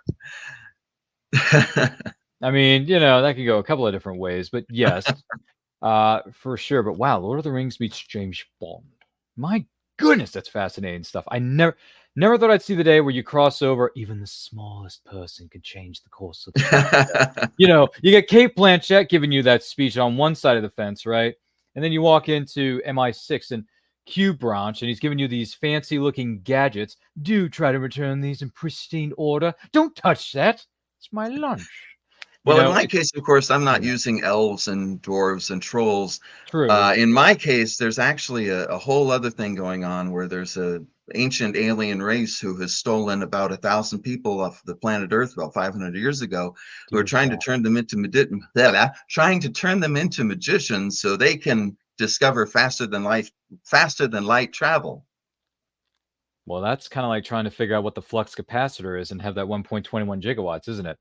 [SPEAKER 6] I mean, you know, that could go a couple of different ways, but yes, for sure. But wow, Lord of the Rings meets James Bond. My goodness, that's fascinating stuff. I never thought I'd see the day where you cross over. Even the smallest person can change the course of the you know, you get Kate Blanchett giving you that speech on one side of the fence, right? And then you walk into MI6 and Q Branch, and he's giving you these fancy looking gadgets. Do try to return these in pristine order. Don't touch that. It's my lunch.
[SPEAKER 7] well, in my case, of course, I'm not using elves and dwarves and trolls.
[SPEAKER 6] True.
[SPEAKER 7] In my case, there's actually a whole other thing going on where there's a ancient alien race who has stolen about 1,000 people off the planet Earth about 500 years ago, who are trying to turn them into magicians so they can discover faster than light travel.
[SPEAKER 6] Well, that's kind of like trying to figure out what the flux capacitor is and have that 1.21 gigawatts, isn't it?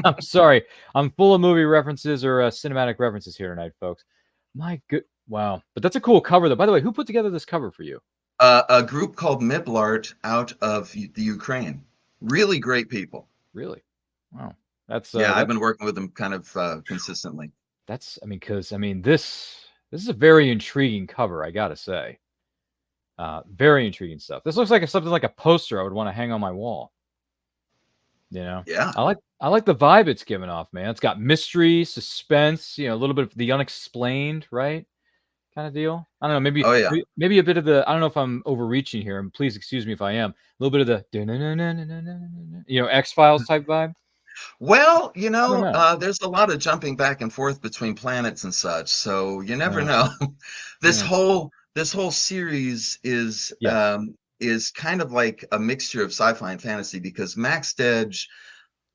[SPEAKER 6] I'm sorry. I'm full of movie references or cinematic references here tonight, folks. My good. Wow. But that's a cool cover, though. By the way, who put together this cover for you?
[SPEAKER 7] A group called Miblart out of the Ukraine. Really great people.
[SPEAKER 6] Really? Wow. That's
[SPEAKER 7] yeah, I've been working with them kind of consistently.
[SPEAKER 6] That's, I mean, because I mean, this is a very intriguing cover, I gotta say. Very intriguing stuff. This looks like something like a poster I would want to hang on my wall. You know?
[SPEAKER 7] Yeah.
[SPEAKER 6] I like the vibe it's giving off, man. It's got mystery, suspense, you know, a little bit of the unexplained, right? Kind of deal. I don't know, maybe maybe a bit of the, I don't know if I'm overreaching here, and please excuse me if I am. A little bit of the you know, X-Files type vibe.
[SPEAKER 7] Well, you know, there's a lot of jumping back and forth between planets and such, so you never know. This whole series is kind of like a mixture of sci-fi and fantasy, because Max Dedge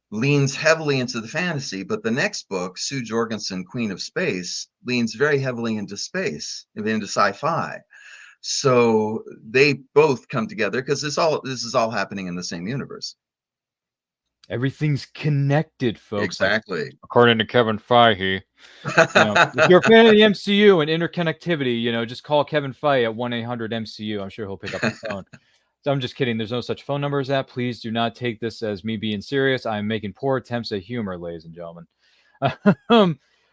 [SPEAKER 7] leans heavily into the fantasy, but the next book, Sue Jorgensen, Queen of Space, leans very heavily into space, into sci-fi. So they both come together because this is all happening in the same universe.
[SPEAKER 6] Everything's connected, folks.
[SPEAKER 7] Exactly.
[SPEAKER 6] According to Kevin Feige. You know, if you're a fan of the MCU and interconnectivity, you know, just call Kevin Feige at 1-800-MCU. I'm sure he'll pick up the phone. So I'm just kidding. There's no such phone number as that. Please do not take this as me being serious. I'm making poor attempts at humor, ladies and gentlemen.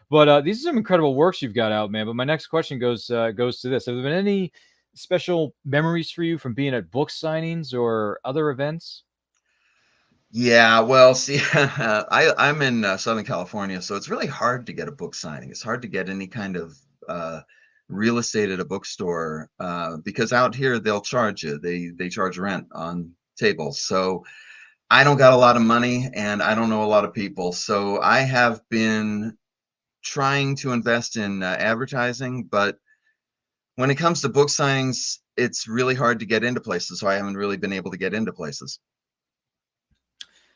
[SPEAKER 6] But these are some incredible works you've got out, man. But my next question goes to this. Have there been any special memories for you from being at book signings or other events?
[SPEAKER 7] Yeah, well, see, I'm in Southern California, so it's really hard to get a book signing. It's hard to get any kind of real estate at a bookstore because out here they'll charge you. They charge rent on tables. So I don't got a lot of money and I don't know a lot of people. So I have been trying to invest in advertising, but when it comes to book signings, it's really hard to get into places. So I haven't really been able to get into places.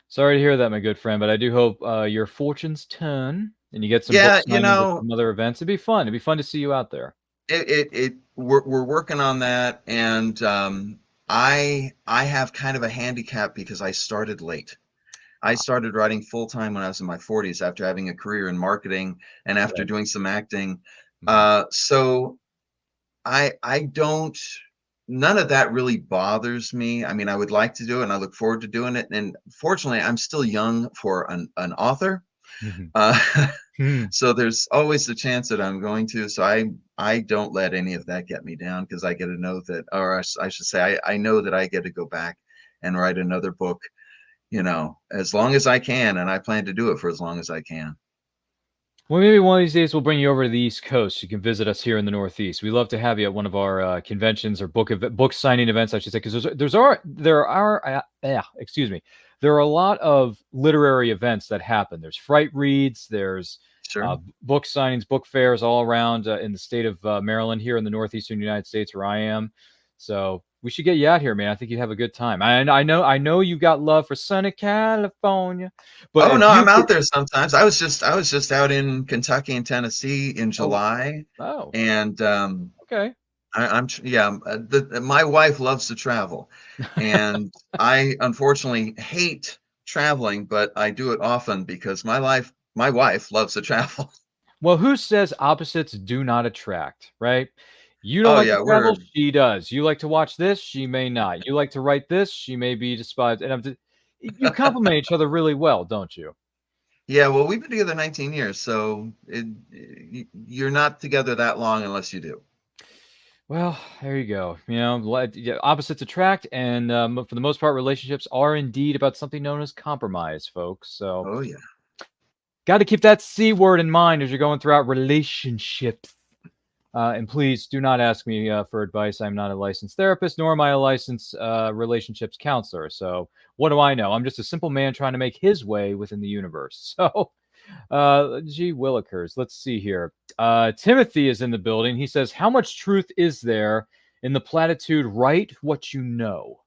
[SPEAKER 6] Sorry to hear that, my good friend, but I do hope your fortunes turn and you get some
[SPEAKER 7] you know,
[SPEAKER 6] some other events. It'd be fun. It'd be fun to see you out there.
[SPEAKER 7] We're working on that, and I have kind of a handicap because I started late. I started writing full time when I was in my 40s after having a career in marketing and after doing some acting. So I don't. None of that really bothers me. I mean, I would like to do it, and I look forward to doing it. And fortunately, I'm still young for an author. Uh, so there's always the chance that I'm going to. So I don't let any of that get me down, because I get to know that, or I should say, I know that I get to go back and write another book, as long as I can, and I plan to do it for as long as I can.
[SPEAKER 6] Well, maybe one of these days we'll bring you over to the East Coast. You can visit us here in the Northeast. We love to have you at one of our conventions or book signing events, I should say, because there are a lot of literary events that happen. There's fright reads, there's
[SPEAKER 7] Sure.
[SPEAKER 6] book signings, book fairs all around in the state of Maryland, here in the northeastern United States, where I am. So we should get you out here, man. I think you'd have a good time. I know you got love for sunny California, but
[SPEAKER 7] Oh
[SPEAKER 6] if
[SPEAKER 7] no,
[SPEAKER 6] you
[SPEAKER 7] I'm
[SPEAKER 6] could,
[SPEAKER 7] out there sometimes. I was just out in Kentucky and Tennessee in July,
[SPEAKER 6] oh,
[SPEAKER 7] and
[SPEAKER 6] okay.
[SPEAKER 7] my wife loves to travel, and I unfortunately hate traveling, but I do it often because my wife loves to travel.
[SPEAKER 6] Well, who says opposites do not attract, right? You don't
[SPEAKER 7] Oh
[SPEAKER 6] like to
[SPEAKER 7] yeah,
[SPEAKER 6] travel, she does. You like to watch this, she may not. You like to write this, she may be despised. And you complement each other really well, don't you?
[SPEAKER 7] yeah. Well, we've been together 19 years, so you're not together that long unless you do.
[SPEAKER 6] Well, there you go. Yeah, opposites attract, and for the most part, relationships are indeed about something known as compromise, folks. So,
[SPEAKER 7] Oh yeah.
[SPEAKER 6] got to keep that C word in mind as you're going throughout relationships. And please do not ask me for advice. I'm not a licensed therapist, nor am I a licensed relationships counselor. So what do I know? I'm just a simple man trying to make his way within the universe. So, gee willikers, let's see here. Timothy is in the building. He says, how much truth is there in the platitude, write what you know?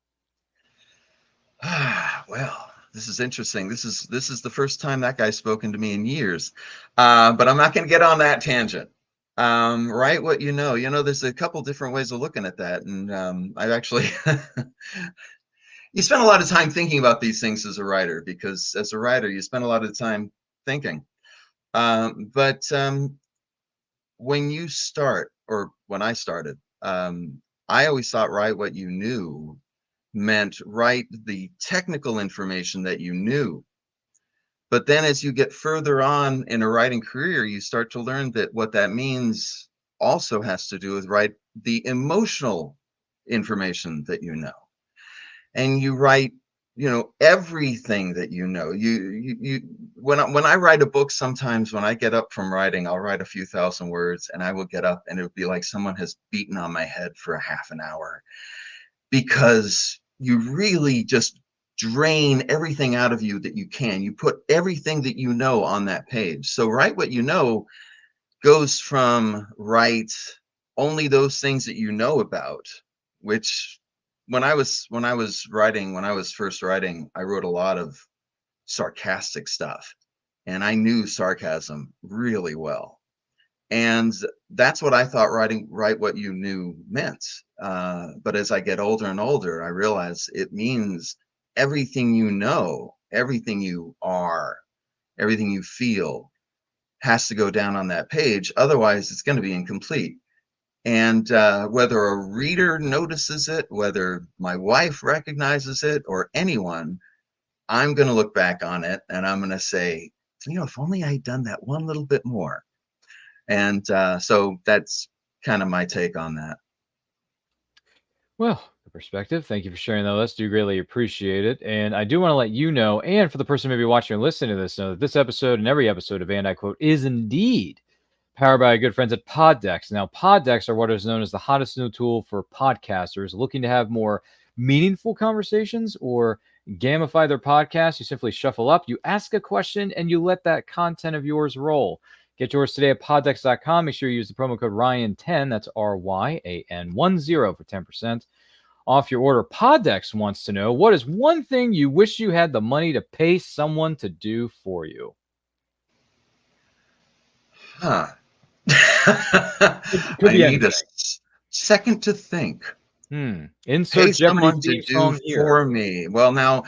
[SPEAKER 7] Well, this is interesting. This is the first time that guy's spoken to me in years, but I'm not going to get on that tangent. Write what you know. There's a couple different ways of looking at that, and I've actually you spend a lot of time thinking about these things as a writer, because as a writer you spend a lot of time thinking. But when you start, or when I started, I always thought write what you knew meant write the technical information that you knew. But then as you get further on in a writing career, you start to learn that what that means also has to do with write the emotional information that you know. And you write, everything that you know. When I write a book, sometimes when I get up from writing, I'll write a few thousand words, and I will get up and it would be like someone has beaten on my head for a half an hour, because you really just drain everything out of you that you can. You put everything that you know on that page. So write what you know goes from write only those things that you know about, which when I was first writing, I wrote a lot of sarcastic stuff, and I knew sarcasm really well. And that's what I thought write what you knew meant. But as I get older and older, I realize it means everything you know, everything you are, everything you feel has to go down on that page. Otherwise, it's going to be incomplete. And whether a reader notices it, whether my wife recognizes it, or anyone, I'm going to look back on it and I'm going to say, if only I had done that one little bit more. And so that's kind of my take on that.
[SPEAKER 6] Well, the perspective. Thank you for sharing that with us. Do greatly appreciate it. And I do want to let you know, and for the person maybe watching or listening to this, know that this episode and every episode of And I Quote is indeed powered by our good friends at Poddex. Now, Poddex are what is known as the hottest new tool for podcasters looking to have more meaningful conversations or gamify their podcast. You simply shuffle up, you ask a question, and you let that content of yours roll. Get yours today at poddex.com. Make sure you use the promo code Ryan10. That's RYAN10 for 10% off your order. Poddex wants to know, what is one thing you wish you had the money to pay someone to do for you?
[SPEAKER 7] Huh.
[SPEAKER 6] Could
[SPEAKER 7] I
[SPEAKER 6] be
[SPEAKER 7] need
[SPEAKER 6] anything.
[SPEAKER 7] a second to think.
[SPEAKER 6] Insert
[SPEAKER 7] Pay
[SPEAKER 6] Jeopardy
[SPEAKER 7] someone to
[SPEAKER 6] theme
[SPEAKER 7] do
[SPEAKER 6] song here.
[SPEAKER 7] for me. Well, now,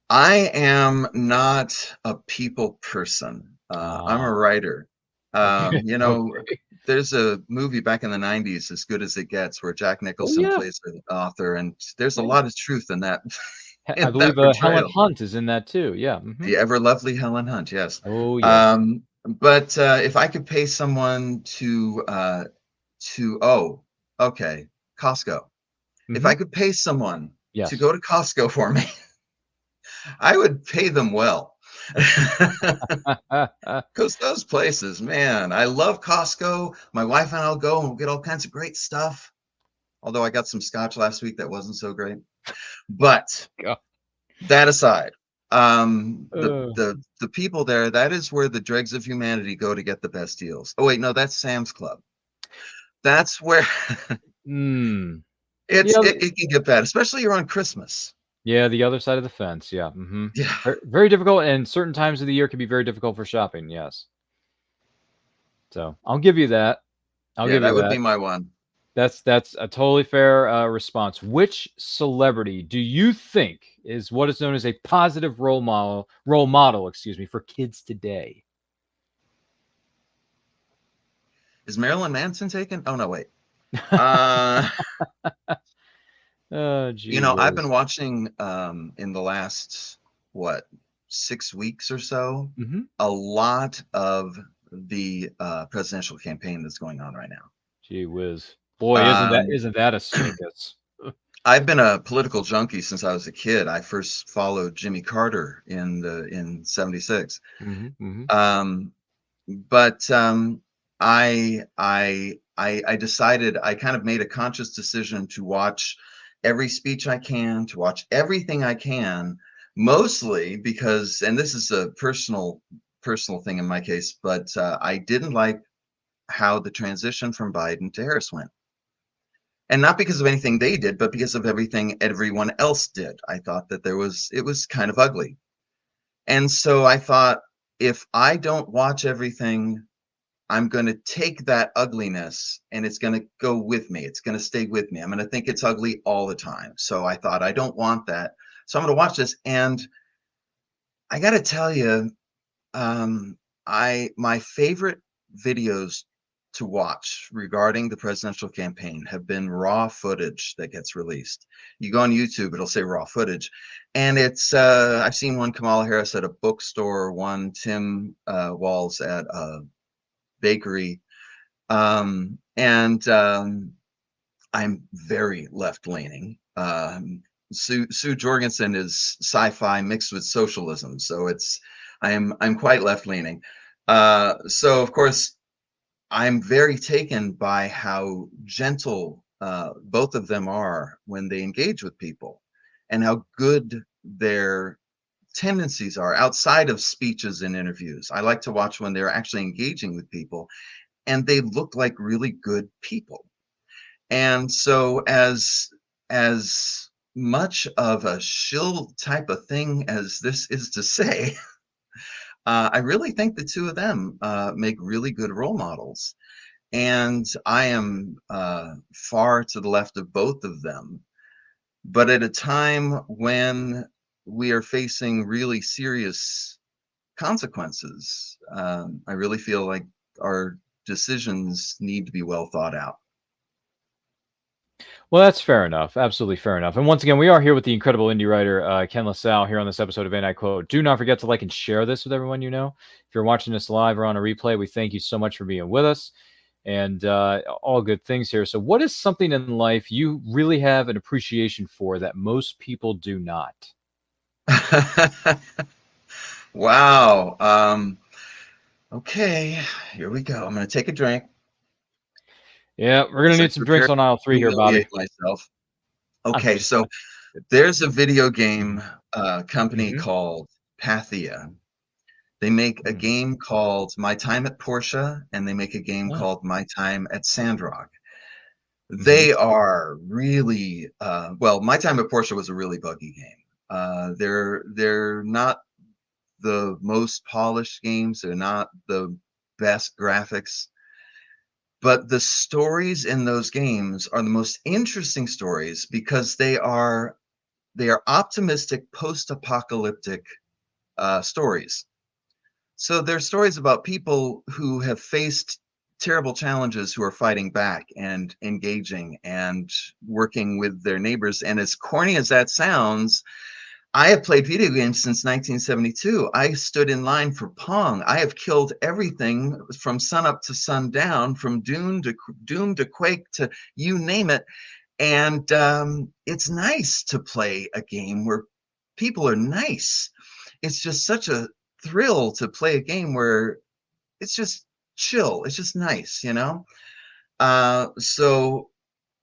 [SPEAKER 7] I am not a people person. I'm a writer.
[SPEAKER 6] Okay.
[SPEAKER 7] You know,
[SPEAKER 6] Okay.
[SPEAKER 7] there's a movie back in the 90s, As Good as It Gets, where Jack
[SPEAKER 6] Oh
[SPEAKER 7] Nicholson
[SPEAKER 6] yeah,
[SPEAKER 7] plays the author, and there's a
[SPEAKER 6] yeah.
[SPEAKER 7] lot of truth in that
[SPEAKER 6] I
[SPEAKER 7] in
[SPEAKER 6] believe
[SPEAKER 7] that
[SPEAKER 6] Helen
[SPEAKER 7] portrayal.
[SPEAKER 6] Hunt is in that too. Yeah.
[SPEAKER 7] The ever lovely Helen Hunt, yes.
[SPEAKER 6] Oh yes.
[SPEAKER 7] But if I could pay someone oh, okay, Costco. If
[SPEAKER 6] Hmm.
[SPEAKER 7] I could pay someone to
[SPEAKER 6] Yes.
[SPEAKER 7] go to Costco for me, I would pay them well. Because those places, man, I love Costco. My wife and I'll go and we'll get all kinds of great stuff. Although I got some scotch last week that wasn't so great. But
[SPEAKER 6] God.
[SPEAKER 7] that aside,
[SPEAKER 6] Uh,
[SPEAKER 7] the people there, that is where the dregs of humanity go to get the best deals. Oh wait, no, that's Sam's Club. That's where
[SPEAKER 6] mm.
[SPEAKER 7] it's
[SPEAKER 6] Yeah.
[SPEAKER 7] it can get bad, especially around Christmas.
[SPEAKER 6] Yeah. The other side of the fence. Yeah. Hmm.
[SPEAKER 7] Yeah,
[SPEAKER 6] Very difficult, and certain times of the year can be very difficult for shopping. Yes. So I'll give you that. I'll
[SPEAKER 7] yeah,
[SPEAKER 6] give you
[SPEAKER 7] that would be
[SPEAKER 6] that.
[SPEAKER 7] my one.
[SPEAKER 6] That's a totally fair response. Which celebrity do you think is what is known as a positive role model, excuse me, for kids today?
[SPEAKER 7] Is Marilyn Manson taken? Oh no, wait. Uh
[SPEAKER 6] Gee
[SPEAKER 7] I've been
[SPEAKER 6] whiz.
[SPEAKER 7] watching in the last what 6 weeks or so
[SPEAKER 6] Hmm.
[SPEAKER 7] a lot of the presidential campaign that's going on right now.
[SPEAKER 6] Gee whiz. Boy, isn't that
[SPEAKER 7] Um,
[SPEAKER 6] isn't that a circus?
[SPEAKER 7] I've been a political junkie since I was a kid. I first followed Jimmy Carter in '76.
[SPEAKER 6] Hmm. Hmm.
[SPEAKER 7] Um, but I decided, I kind of made a conscious decision to watch every speech I can, to watch everything I can, mostly because, and this is a personal thing in my case, but I didn't like how the transition from Biden to Harris went. And not because of anything they did, but because of everything everyone else did. I thought that it was kind of ugly. And so I thought, if I don't watch everything, I'm going to take that ugliness and it's going to go with me. It's going to stay with me. I'm going to think it's ugly all the time. So I thought, I don't want that. So I'm going to watch this. And I got to tell you, my favorite videos to watch regarding the presidential campaign have been raw footage that gets released. You go on YouTube, it'll say raw footage, and it's I've seen one Kamala Harris at a bookstore, one Tim Walz at a bakery, and I'm very left leaning. Sue Jorgensen is sci-fi mixed with socialism, so I'm quite left leaning. So of course I'm very taken by how gentle both of them are when they engage with people, and how good their tendencies are outside of speeches and interviews. I like to watch when they're actually engaging with people, and they look like really good people. And so as much of a shill type of thing as this is to say, I really think the two of them make really good role models. And I am far to the left of both of them. But at a time when we are facing really serious consequences, I really feel like our decisions need to be well thought out.
[SPEAKER 6] Well, that's fair enough. Absolutely fair enough. And once again, we are here with the incredible indie writer Ken La Salle here on this episode of And I Quote. Do not forget to like and share this with everyone you know. If you're watching this live or on a replay, we thank you so much for being with us, and all good things here. So, what is something in life you really have an appreciation for that most people do not?
[SPEAKER 7] Wow. Okay, here we go. I'm going to take a drink
[SPEAKER 6] Yeah, we're gonna
[SPEAKER 7] as I
[SPEAKER 6] need some
[SPEAKER 7] prepare
[SPEAKER 6] drinks on aisle
[SPEAKER 7] to
[SPEAKER 6] 3 here, Bobby.
[SPEAKER 7] humiliate myself.
[SPEAKER 6] I'm
[SPEAKER 7] Okay,
[SPEAKER 6] just
[SPEAKER 7] so there's a video game company
[SPEAKER 6] Mhm.
[SPEAKER 7] called Pathia. They make a
[SPEAKER 6] Mm.
[SPEAKER 7] game called My Time at Porsche, and they make a game
[SPEAKER 6] Oh.
[SPEAKER 7] called My Time at Sandrock.
[SPEAKER 6] Mhm.
[SPEAKER 7] They are really well. My Time at Porsche was a really buggy game. They're not the most polished games. They're not the best graphics, but the stories in those games are the most interesting stories because they are optimistic post-apocalyptic stories. So they're stories about people who have faced terrible challenges who are fighting back and engaging and working with their neighbors. And as corny as that sounds, I have played video games since 1972. I stood in line for Pong. I have killed everything from sunup to sundown, from Doom to Quake to you name it. And it's nice to play a game where people are nice. It's just such a thrill to play a game where it's just chill. It's just nice, you know? So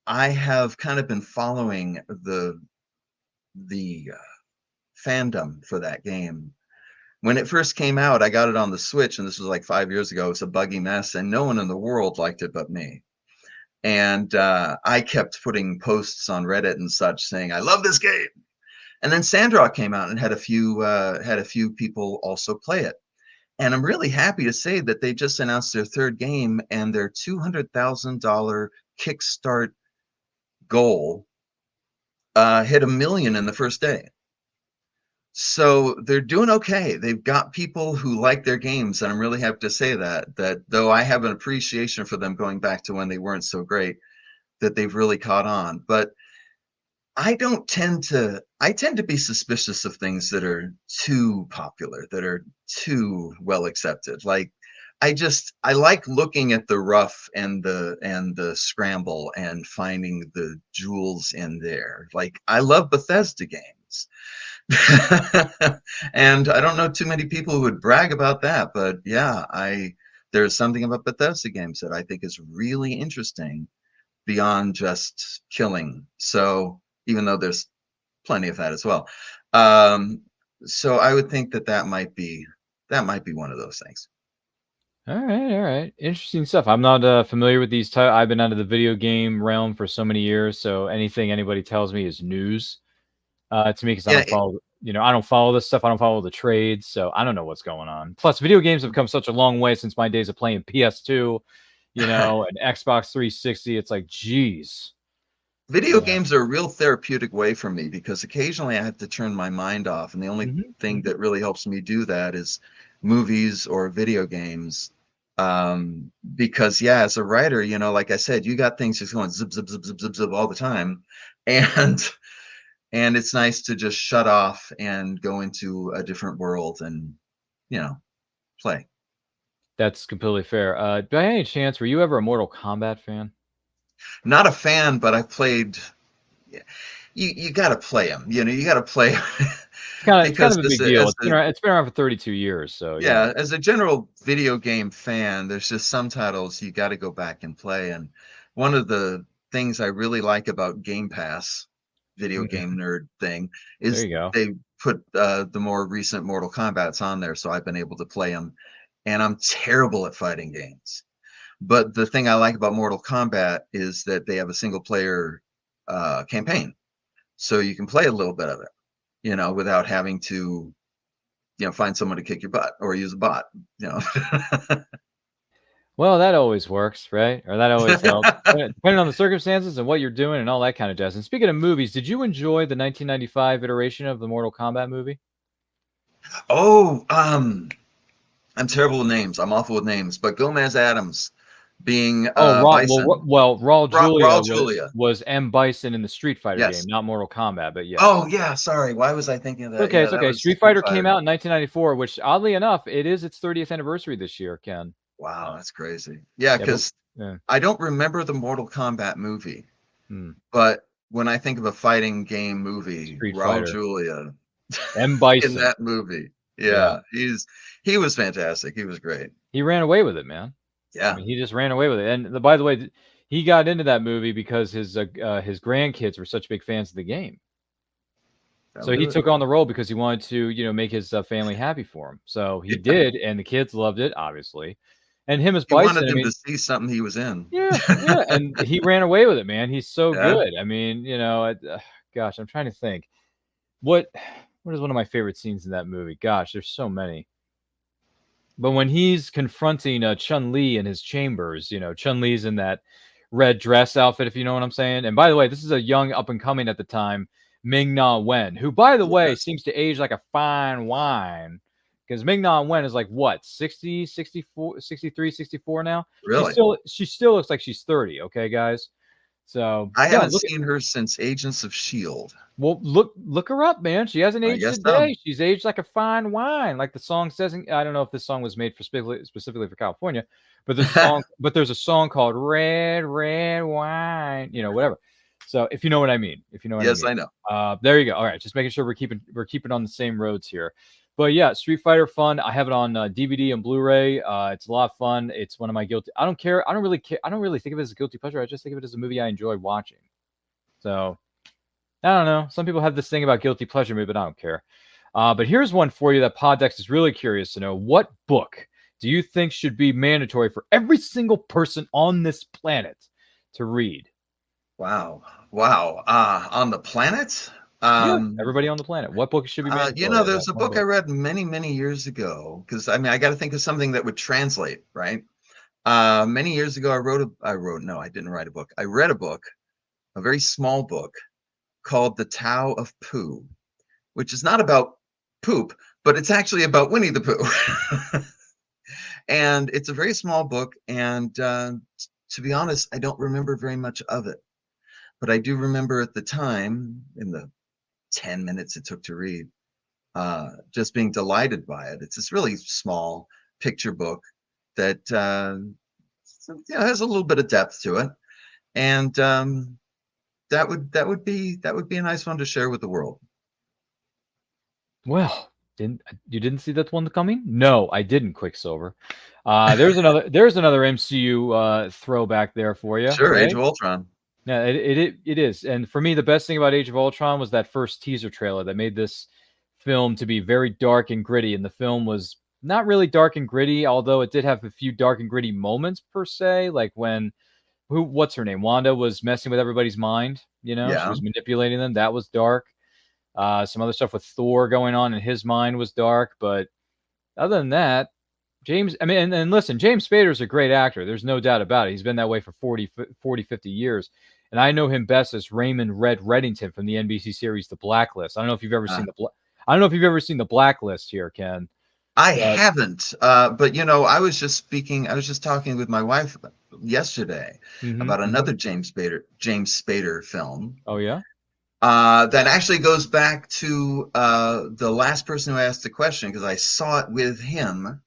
[SPEAKER 7] I have kind of been following the fandom for that game. When it first came out, I got it on the Switch, and this was like 5 years ago. It was a buggy mess, and no one in the world liked it but me. And I kept putting posts on Reddit and such saying, I love this game. And then Sandrock came out and had a few people also play it. And I'm really happy to say that they just announced their third game, and their $200,000 Kickstart goal hit 1 million in the first day. So they're doing okay. They've got people who like their games, and I'm really happy to say that though I have an appreciation for them going back to when they weren't so great, that they've really caught on. But I tend to be suspicious of things that are too popular, that are too well accepted. Like I like looking at the rough and the scramble and finding the jewels in there. Like I love Bethesda games. And I don't know too many people who would brag about that, but yeah, there's something about Bethesda games that I think is really interesting beyond just killing. So even though there's plenty of that as well. So I would think that might be one of those things.
[SPEAKER 6] All right. Interesting stuff. I'm not familiar with these. I've been out of the video game realm for so many years, so anything anybody tells me is news to me, because I don't follow. I don't follow this stuff. I don't follow the trades, so I don't know what's going on. Plus, video games have come such a long way since my days of playing PS2, and Xbox 360. It's like, geez.
[SPEAKER 7] Video games are a real therapeutic way for me, because occasionally I have to turn my mind off, and the only thing that really helps me do that is movies or video games. Because as a writer, like I said, you got things just going zip zip zip zip zip zip all the time, and it's nice to just shut off and go into a different world and play.
[SPEAKER 6] That's completely fair. By any chance, were you ever a Mortal Kombat fan?
[SPEAKER 7] Not a fan, but I've played. You got to play them. You got to play.
[SPEAKER 6] It's kind of a big deal. It's been around for 32 years. So
[SPEAKER 7] yeah, as a general video game fan, there's just some titles you got to go back and play. And one of the things I really like about Game Pass, video game nerd thing, is they put the more recent Mortal Kombats on there, so I've been able to play them. And I'm terrible at fighting games. But the thing I like about Mortal Kombat is that they have a single player campaign. So you can play a little bit of it, without having to, find someone to kick your butt or use a bot,
[SPEAKER 6] Well, that always works, right? Or that always helps, depending on the circumstances and what you're doing and all that kind of jazz. And speaking of movies, did you enjoy the 1995 iteration of the Mortal Kombat movie?
[SPEAKER 7] Oh, I'm terrible with names. I'm awful with names. But Gomez Adams being Bison.
[SPEAKER 6] Raul
[SPEAKER 7] Julia
[SPEAKER 6] was M. Bison in the Street Fighter game, not Mortal Kombat, but yeah.
[SPEAKER 7] Oh yeah, sorry. Why was I thinking of that?
[SPEAKER 6] Okay, it's okay. Street Fighter came out in 1994, which oddly enough, it is its 30th anniversary this year, Ken.
[SPEAKER 7] Wow, that's crazy. Yeah, because I don't remember the Mortal Kombat movie, but when I think of a fighting game movie, Raul Julia,
[SPEAKER 6] M. Bison
[SPEAKER 7] in that movie, he was fantastic. He was great.
[SPEAKER 6] He ran away with it, man.
[SPEAKER 7] Yeah,
[SPEAKER 6] he just ran away with it. And by the way, he got into that movie because his grandkids were such big fans of the game. So he took on the role because he wanted to, make his family happy for him. So he did, and the kids loved it, obviously. And him as Bison,
[SPEAKER 7] wanted them to see something he was in.
[SPEAKER 6] Yeah, and he ran away with it, man. He's so good. I mean, gosh, I'm trying to think. What is one of my favorite scenes in that movie? Gosh, there's so many. But when he's confronting Chun-Li in his chambers, Chun-Li's in that red dress outfit, if you know what I'm saying. And by the way, this is a young up-and-coming at the time, Ming-Na Wen, who, by the way, seems to age like a fine wine because Ming-Na Wen is like what, 60, 64, 63, 64 now.
[SPEAKER 7] Really?
[SPEAKER 6] She still looks like she's 30. Okay, guys. So
[SPEAKER 7] I
[SPEAKER 6] yeah,
[SPEAKER 7] haven't seen her since Agents of S.H.I.E.L.D.
[SPEAKER 6] well, look her up, man. She hasn't
[SPEAKER 7] I
[SPEAKER 6] aged a
[SPEAKER 7] guess so.
[SPEAKER 6] day. She's aged like a fine wine, like the song says. I don't know if this song was made for specifically for California, but there's a song. But there's a song called "Red Red Wine." You know, whatever. So if you know what I mean,
[SPEAKER 7] Yes, I know.
[SPEAKER 6] there you go. All right, just making sure we're keeping on the same roads here. But yeah, Street Fighter fun. I have it on DVD and Blu-ray. It's a lot of fun. It's one of my guilty. I don't care. I don't really care. I don't really think of it as a guilty pleasure. I just think of it as a movie I enjoy watching. So I don't know. Some people have this thing about guilty pleasure movie, but I don't care. But here's one for you that Poddex is really curious to know. What book do you think should be mandatory for every single person on this planet to read?
[SPEAKER 7] Wow. On the planet?
[SPEAKER 6] Yeah, everybody on the planet. What book should be mandatory?
[SPEAKER 7] There's a book I read many, many years ago, because I mean, I got to think of something that would translate, right? Many years ago, I didn't write a book. I read a book, a very small book called The Tao of Pooh, which is not about poop, but it's actually about Winnie the Pooh. And it's a very small book. And to be honest, I don't remember very much of it. But I do remember at the time, in the 10 minutes it took to read, just being delighted by it. It's this really small picture book that has a little bit of depth to it. And that would be a nice one to share with the world.
[SPEAKER 6] Well, you didn't see that one coming? No, I didn't. Quicksilver. There's another MCU throwback there for you.
[SPEAKER 7] Sure,
[SPEAKER 6] okay?
[SPEAKER 7] Age of Ultron.
[SPEAKER 6] Yeah, it is. And for me, the best thing about Age of Ultron was that first teaser trailer that made this film to be very dark and gritty. And the film was not really dark and gritty, although it did have a few dark and gritty moments per se, like when what's her name? Wanda was messing with everybody's mind. You know,
[SPEAKER 7] Yeah.
[SPEAKER 6] she was manipulating them. That was dark. Some other stuff with Thor going on in his mind was dark. But other than that, and listen, James Spader is a great actor. There's no doubt about it. He's been that way for 40, 50 years. And I know him best as Raymond Red Reddington from the NBC series The Blacklist. I don't know if you've ever seen the Blacklist here, Ken.
[SPEAKER 7] I haven't, but I was just talking with my wife yesterday about another James Spader film.
[SPEAKER 6] Oh yeah.
[SPEAKER 7] That actually goes back to the last person who asked the question, because I saw it with him,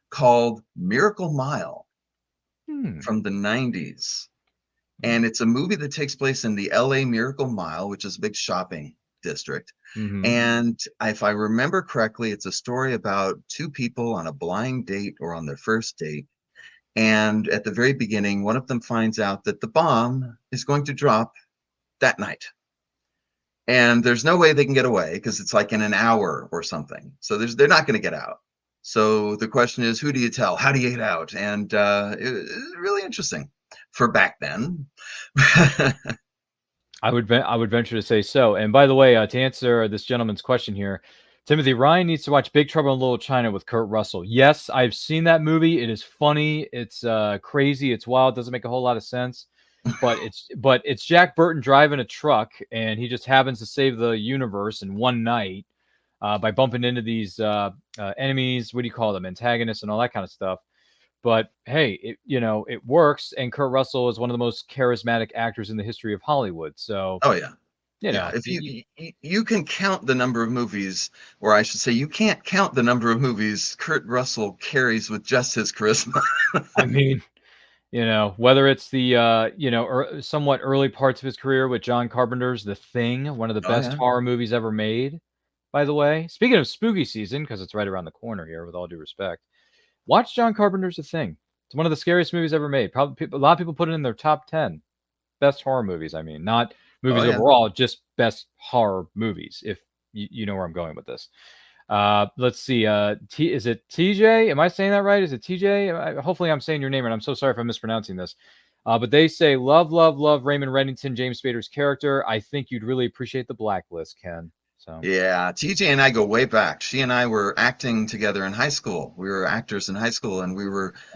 [SPEAKER 7] called Miracle Mile from the 90s. And it's a movie that takes place in the LA Miracle Mile, which is a big shopping district. And if I remember correctly, it's a story about two people on a blind date or on their first date. And at the very beginning, one of them finds out that the bomb is going to drop that night. And there's no way they can get away, because it's like in an hour or something. So they're not going to get out. So the question is, who do you tell? How do you get out? And it's really interesting for back then.
[SPEAKER 6] I would venture to say so. And by the way, to answer this gentleman's question here, Timothy, Ryan needs to watch Big Trouble in Little China with Kurt Russell. Yes, I've seen that movie. It is funny. It's crazy. It's wild. It doesn't make a whole lot of sense. But it's Jack Burton driving a truck, and he just happens to save the universe in one night by bumping into these enemies. What do you call them? Antagonists and all that kind of stuff. But hey, it works, and Kurt Russell is one of the most charismatic actors in the history of Hollywood. So,
[SPEAKER 7] oh yeah, if you can count the number of movies, or I should say, you can't count the number of movies Kurt Russell carries with just his charisma.
[SPEAKER 6] I mean, whether it's the somewhat early parts of his career with John Carpenter's The Thing, one of the best horror movies ever made. By the way, speaking of spooky season, because it's right around the corner here, with all due respect. Watch John Carpenter's The Thing. It's one of the scariest movies ever made. Probably a lot of people put it in their top 10 best horror movies. I mean, not movies overall, just best horror movies, if you know where I'm going with this. Let's see. Is it TJ? Am I saying that right? Is it TJ? Hopefully I'm saying your name right. I'm so sorry if I'm mispronouncing this. But they say, love Raymond Reddington, James Spader's character. I think you'd really appreciate The Blacklist, Ken. So.
[SPEAKER 7] Yeah, TJ and I go way back. She and I were acting together in high school. We were actors in high school, and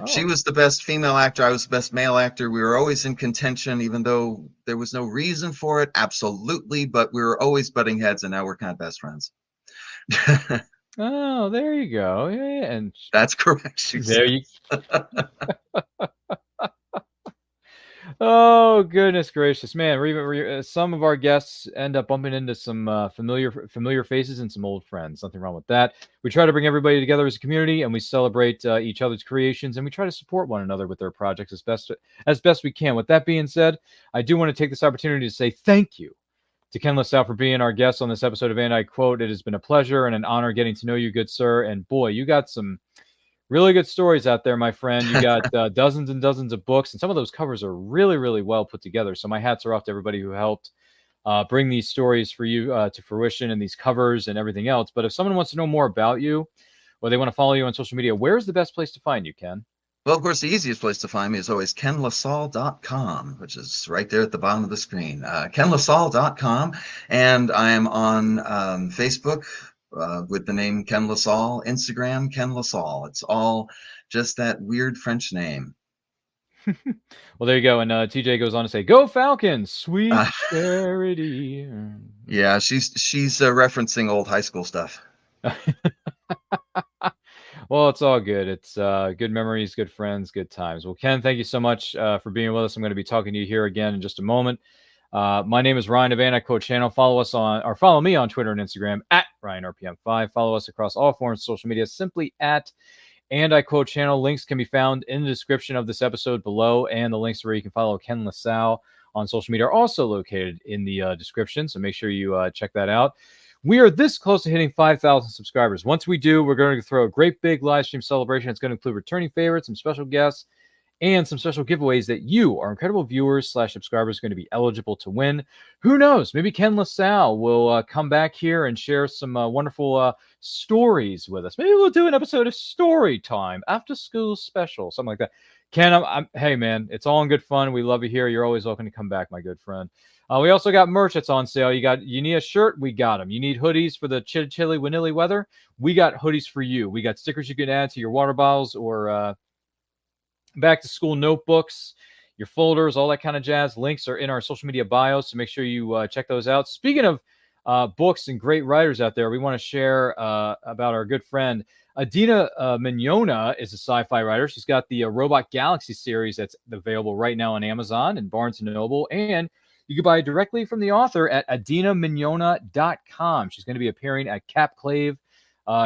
[SPEAKER 7] she was the best female actor. I was the best male actor. We were always in contention, even though there was no reason for it. Absolutely. But we were always butting heads, and now we're kind of best friends.
[SPEAKER 6] Oh, there you go. Yeah, and
[SPEAKER 7] That's correct. She
[SPEAKER 6] there you.
[SPEAKER 7] says.
[SPEAKER 6] Oh goodness gracious, man! Some of our guests end up bumping into some familiar faces and some old friends. Nothing wrong with that. We try to bring everybody together as a community, and we celebrate each other's creations, and we try to support one another with their projects as best we can. With that being said, I do want to take this opportunity to say thank you to Ken La Salle for being our guest on this episode of And I Quote. It has been a pleasure and an honor getting to know you, good sir. And boy, you got some really good stories out there, my friend. You got dozens and dozens of books, and some of those covers are really, really well put together. So my hats are off to everybody who helped bring these stories for you to fruition, and these covers and everything else. But if someone wants to know more about you, or they want to follow you on social media, where's the best place to find you, Ken?
[SPEAKER 7] Well, of course, the easiest place to find me is always kenlasalle.com, which is right there at the bottom of the screen. kenlasalle.com, and I'm on Facebook with the name Ken La Salle, Instagram, Ken La Salle. It's all just that weird French name.
[SPEAKER 6] Well, there you go. And TJ goes on to say, "Go Falcons, sweet charity."
[SPEAKER 7] Yeah, she's referencing old high school stuff.
[SPEAKER 6] Well, it's all good. It's good memories, good friends, good times. Well, Ken, thank you so much for being with us. I'm going to be talking to you here again in just a moment. My name is Ryan of And I Quote Channel. Follow me on Twitter and Instagram at RyanRPM5. Follow us across all forms of social media simply at And I Quote Channel. Links can be found in the description of this episode below, and the links where you can follow Ken La Salle on social media are also located in the description. So make sure you check that out. We are this close to hitting 5,000 subscribers. Once we do, we're going to throw a great big live stream celebration. It's going to include returning favorites, some special guests, and some special giveaways that you, our incredible viewers / subscribers, are going to be eligible to win. Who knows? Maybe Ken La Salle will come back here and share some wonderful stories with us. Maybe we'll do an episode of Story Time, after school special, something like that. Ken, hey, man, it's all in good fun. We love you here. You're always welcome to come back, my good friend. We also got merch that's on sale. You need a shirt? We got them. You need hoodies for the chilly, winilly weather? We got hoodies for you. We got stickers you can add to your water bottles or back to school notebooks, your folders, all that kind of jazz. Links are in our social media bios, so make sure you check those out. Speaking of books and great writers out there, we want to share about our good friend Adina Mignona is a sci-fi writer. She's got the Robot Galaxy series that's available right now on Amazon and Barnes & Noble, and you can buy it directly from the author at adinamignona.com. She's going to be appearing at Capclave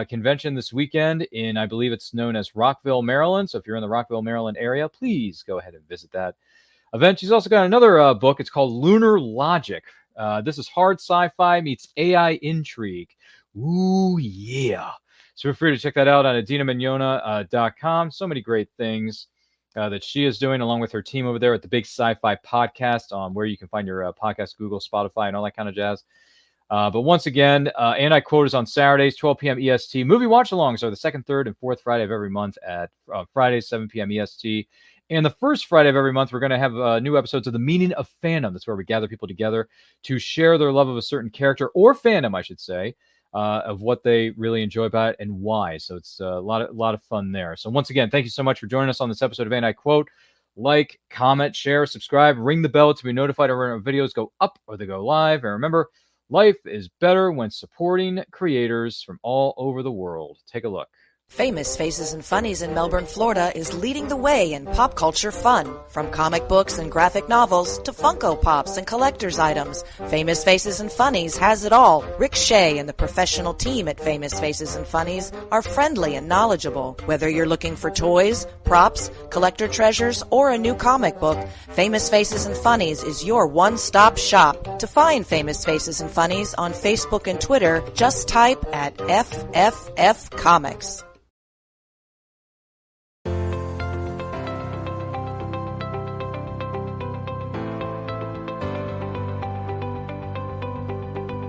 [SPEAKER 6] convention this weekend in, I believe it's known as Rockville, Maryland. So if you're in the Rockville, Maryland area, please go ahead and visit that event. She's also got another book. It's called Lunar Logic. This is hard sci-fi meets AI intrigue. Ooh, yeah. So feel free to check that out on adinamignona.com. So many great things that she is doing along with her team over there at the Big Sci-Fi Podcast, where you can find your podcast, Google, Spotify, and all that kind of jazz. But once again, And I Quote is on Saturdays, 12 p.m. EST. Movie watch-alongs are the second, third, and fourth Friday of every month at Fridays, 7 p.m. EST. And the first Friday of every month, we're going to have new episodes of The Meaning of Fandom. That's where we gather people together to share their love of a certain character or fandom, I should say, of what they really enjoy about it and why. So it's a lot of fun there. So once again, thank you so much for joining us on this episode of And I Quote. Like, comment, share, subscribe, ring the bell to be notified when our videos go up or they go live. And remember, life is better when supporting creators from all over the world. Take a look.
[SPEAKER 8] Famous Faces and Funnies in Melbourne, Florida is leading the way in pop culture fun. From comic books and graphic novels to Funko Pops and collector's items, Famous Faces and Funnies has it all. Rick Shea and the professional team at Famous Faces and Funnies are friendly and knowledgeable. Whether you're looking for toys, props, collector treasures, or a new comic book, Famous Faces and Funnies is your one-stop shop. To find Famous Faces and Funnies on Facebook and Twitter, just type at FFF Comics.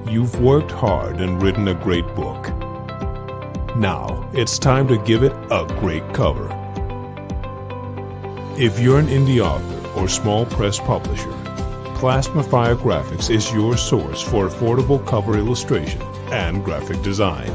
[SPEAKER 9] You've worked hard and written a great book. Now, it's time to give it a great cover. If you're an indie author or small press publisher, Plasmafire Graphics is your source for affordable cover illustration and graphic design.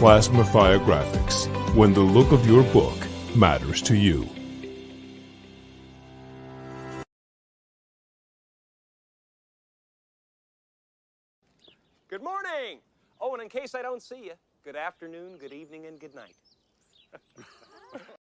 [SPEAKER 9] Plasmafire Graphics, when the look of your book matters to you.
[SPEAKER 10] Good morning! Oh, and in case I don't see you, good afternoon, good evening, and good night.